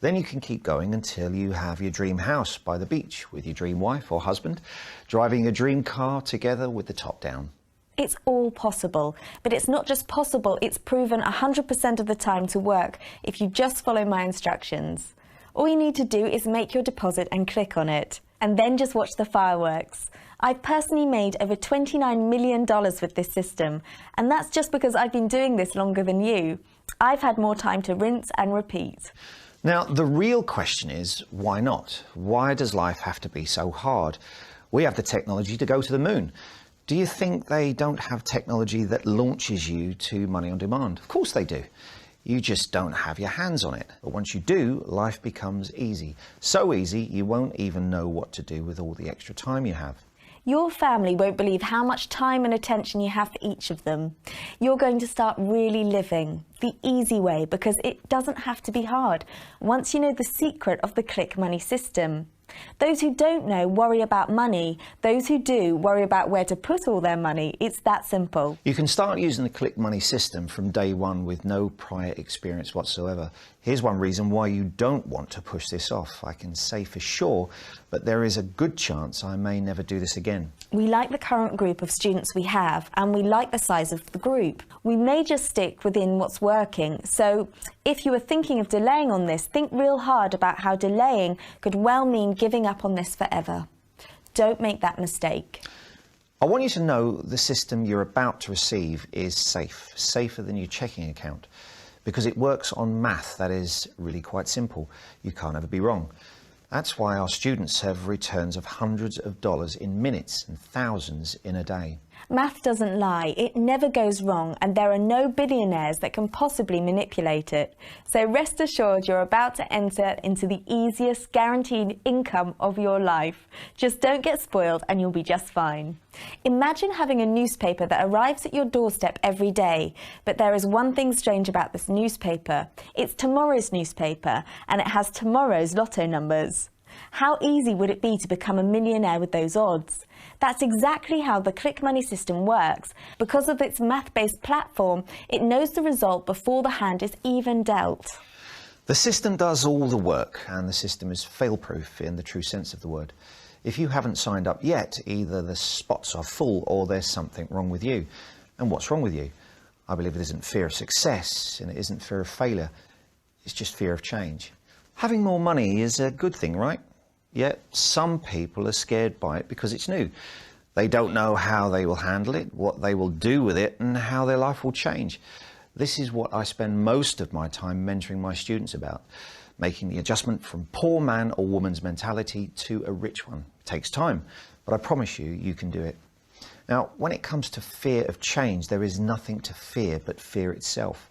Then you can keep going until you have your dream house by the beach with your dream wife or husband, driving a dream car together with the top down. It's all possible, but it's not just possible, it's proven 100% of the time to work if you just follow my instructions. All you need to do is make your deposit and click on it, and then just watch the fireworks. I've personally made over $29 million with this system, and that's just because I've been doing this longer than you. I've had more time to rinse and repeat. Now, the real question is, why not? Why does life have to be so hard? We have the technology to go to the moon. Do you think they don't have technology that launches you to money on demand? Of course they do. You just don't have your hands on it. But once you do, life becomes easy. So easy, you won't even know what to do with all the extra time you have. Your family won't believe how much time and attention you have for each of them. You're going to start really living the easy way because it doesn't have to be hard once you know the secret of the Click Money system. Those who don't know worry about money. Those who do worry about where to put all their money. It's that simple. You can start using the Click Money system from day one with no prior experience whatsoever. Here's one reason why you don't want to push this off. I can say for sure, but there is a good chance I may never do this again. We like the current group of students we have, and we like the size of the group. We may just stick within what's working. So if you were thinking of delaying on this, think real hard about how delaying could well mean giving up on this forever. Don't make that mistake. I want you to know the system you're about to receive is safe, safer than your checking account, because it works on math that is really quite simple. You can't ever be wrong. That's why our students have returns of hundreds of dollars in minutes and thousands in a day. Math doesn't lie, it never goes wrong, and there are no billionaires that can possibly manipulate it. So rest assured you're about to enter into the easiest guaranteed income of your life. Just don't get spoiled and you'll be just fine. Imagine having a newspaper that arrives at your doorstep every day, but there is one thing strange about this newspaper. It's tomorrow's newspaper, and it has tomorrow's lotto numbers. How easy would it be to become a millionaire with those odds? That's exactly how the Click Money system works. Because of its math-based platform, it knows the result before the hand is even dealt. The system does all the work, and the system is fail-proof in the true sense of the word. If you haven't signed up yet, either the spots are full or there's something wrong with you. And what's wrong with you? I believe it isn't fear of success, and it isn't fear of failure. It's just fear of change. Having more money is a good thing, right? Yet some people are scared by it because it's new. They don't know how they will handle it, what they will do with it, and how their life will change. This is what I spend most of my time mentoring my students about, making the adjustment from poor man or woman's mentality to a rich one. It takes time, but I promise you, you can do it. Now, when it comes to fear of change, there is nothing to fear but fear itself.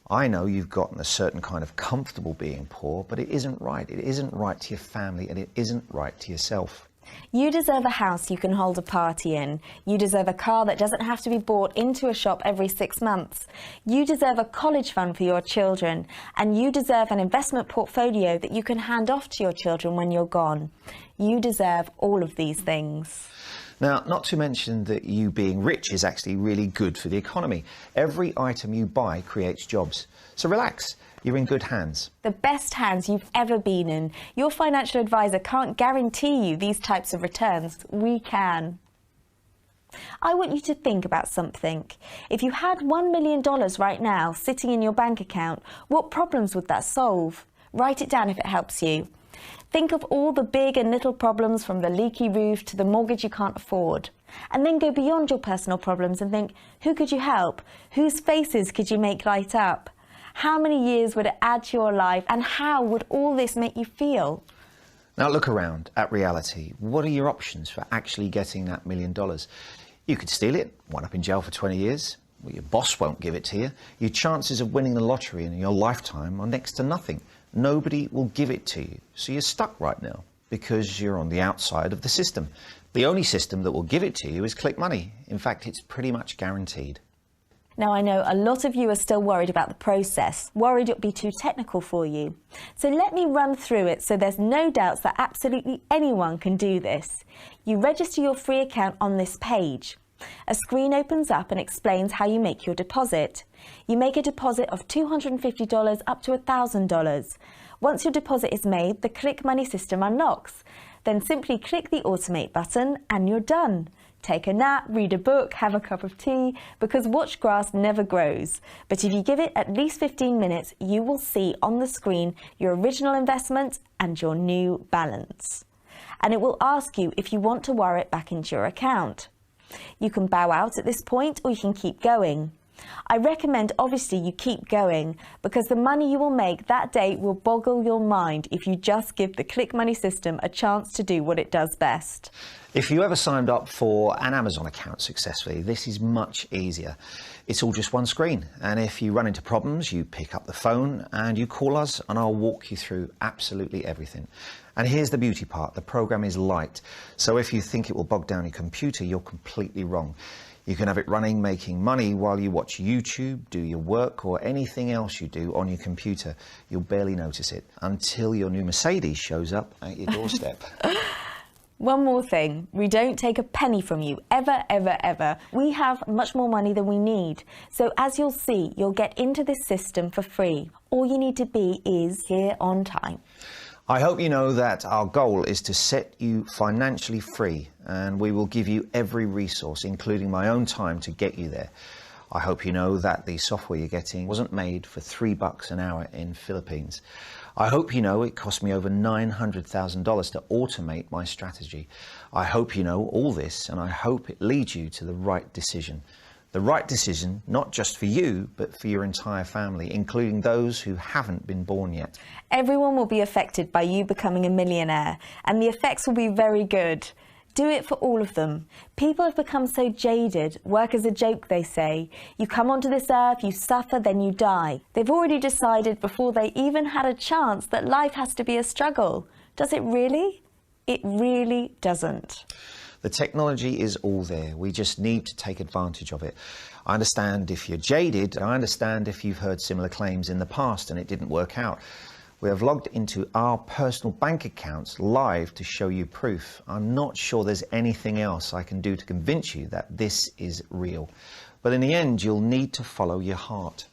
I know you've gotten a certain kind of comfortable being poor, but it isn't right. It isn't right to your family, and it isn't right to yourself. You deserve a house you can hold a party in. You deserve a car that doesn't have to be bought into a shop every 6 months. You deserve a college fund for your children. And you deserve an investment portfolio that you can hand off to your children when you're gone. You deserve all of these things. Now, not to mention that you being rich is actually really good for the economy. Every item you buy creates jobs. So relax, you're in good hands. The best hands you've ever been in. Your financial advisor can't guarantee you these types of returns. We can. I want you to think about something. If you had $1 million right now sitting in your bank account, what problems would that solve? Write it down if it helps you. Think of all the big and little problems, from the leaky roof to the mortgage you can't afford. And then go beyond your personal problems and think, who could you help? Whose faces could you make light up? How many years would it add to your life, and how would all this make you feel? Now look around at reality. What are your options for actually getting that $1 million? You could steal it, wind up in jail for 20 years. Well, your boss won't give it to you. Your chances of winning the lottery in your lifetime are next to nothing. Nobody will give it to you. So you're stuck right now because you're on the outside of the system. The only system that will give it to you is Click Money. In fact, it's pretty much guaranteed. Now, I know a lot of you are still worried about the process, worried it'll be too technical for you. So let me run through it so there's no doubts that absolutely anyone can do this. You register your free account on this page. A screen opens up and explains how you make your deposit. You make a deposit of $250 up to $1,000. Once your deposit is made, the Click Money system unlocks. Then simply click the Automate button and you're done. Take a nap, read a book, have a cup of tea, because watched grass never grows. But if you give it at least 15 minutes, you will see on the screen your original investment and your new balance. And it will ask you if you want to wire it back into your account. You can bow out at this point, or you can keep going. I recommend obviously you keep going, because the money you will make that day will boggle your mind if you just give the Click Money system a chance to do what it does best. If you ever signed up for an Amazon account successfully, this is much easier. It's all just one screen, and if you run into problems, you pick up the phone and you call us, and I'll walk you through absolutely everything. And here's the beauty part, the program is light, so if you think it will bog down your computer, you're completely wrong. You can have it running, making money while you watch YouTube, do your work, or anything else you do on your computer. You'll barely notice it until your new Mercedes shows up at your doorstep. One more thing, we don't take a penny from you, ever, ever, ever. We have much more money than we need. So as you'll see, you'll get into this system for free. All you need to be is here on time. I hope you know that our goal is to set you financially free, and we will give you every resource, including my own time, to get you there. I hope you know that the software you're getting wasn't made for $3 an hour in Philippines. I hope you know it cost me over $900,000 to automate my strategy. I hope you know all this, and I hope it leads you to the right decision. The right decision, not just for you, but for your entire family, including those who haven't been born yet. Everyone will be affected by you becoming a millionaire, and the effects will be very good. Do it for all of them. People have become so jaded. Work is a joke, they say. You come onto this earth, you suffer, then you die. They've already decided before they even had a chance that life has to be a struggle. Does it really? It really doesn't. The technology is all there. We just need to take advantage of it. I understand if you're jaded. I understand if you've heard similar claims in the past and it didn't work out. We have logged into our personal bank accounts live to show you proof. I'm not sure there's anything else I can do to convince you that this is real. But in the end, you'll need to follow your heart.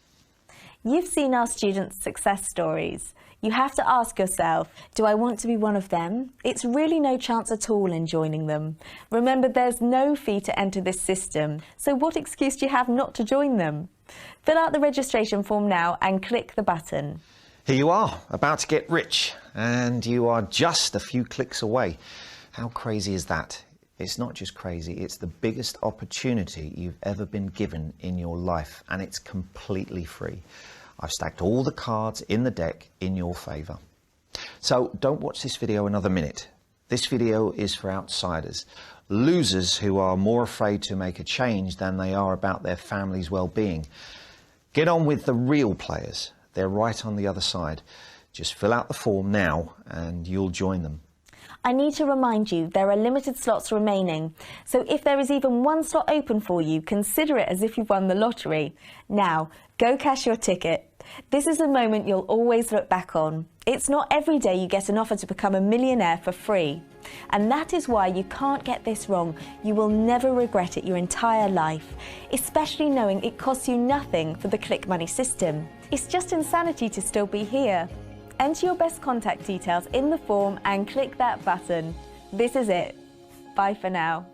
You've seen our students' success stories. You have to ask yourself, do I want to be one of them? It's really no chance at all in joining them. Remember, there's no fee to enter this system, so what excuse do you have not to join them? Fill out the registration form now and click the button. Here you are, about to get rich, and you are just a few clicks away. How crazy is that? It's not just crazy, it's the biggest opportunity you've ever been given in your life, and it's completely free. I've stacked all the cards in the deck in your favour. So don't watch this video another minute. This video is for outsiders, losers who are more afraid to make a change than they are about their family's well-being. Get on with the real players. They're right on the other side. Just fill out the form now and you'll join them. I need to remind you there are limited slots remaining, so if there is even one slot open for you, consider it as if you've won the lottery. Now, go cash your ticket. This is a moment you'll always look back on. It's not every day you get an offer to become a millionaire for free. And that is why you can't get this wrong. You will never regret it your entire life, especially knowing it costs you nothing for the Click Money system. It's just insanity to still be here. Enter your best contact details in the form and click that button. This is it. Bye for now.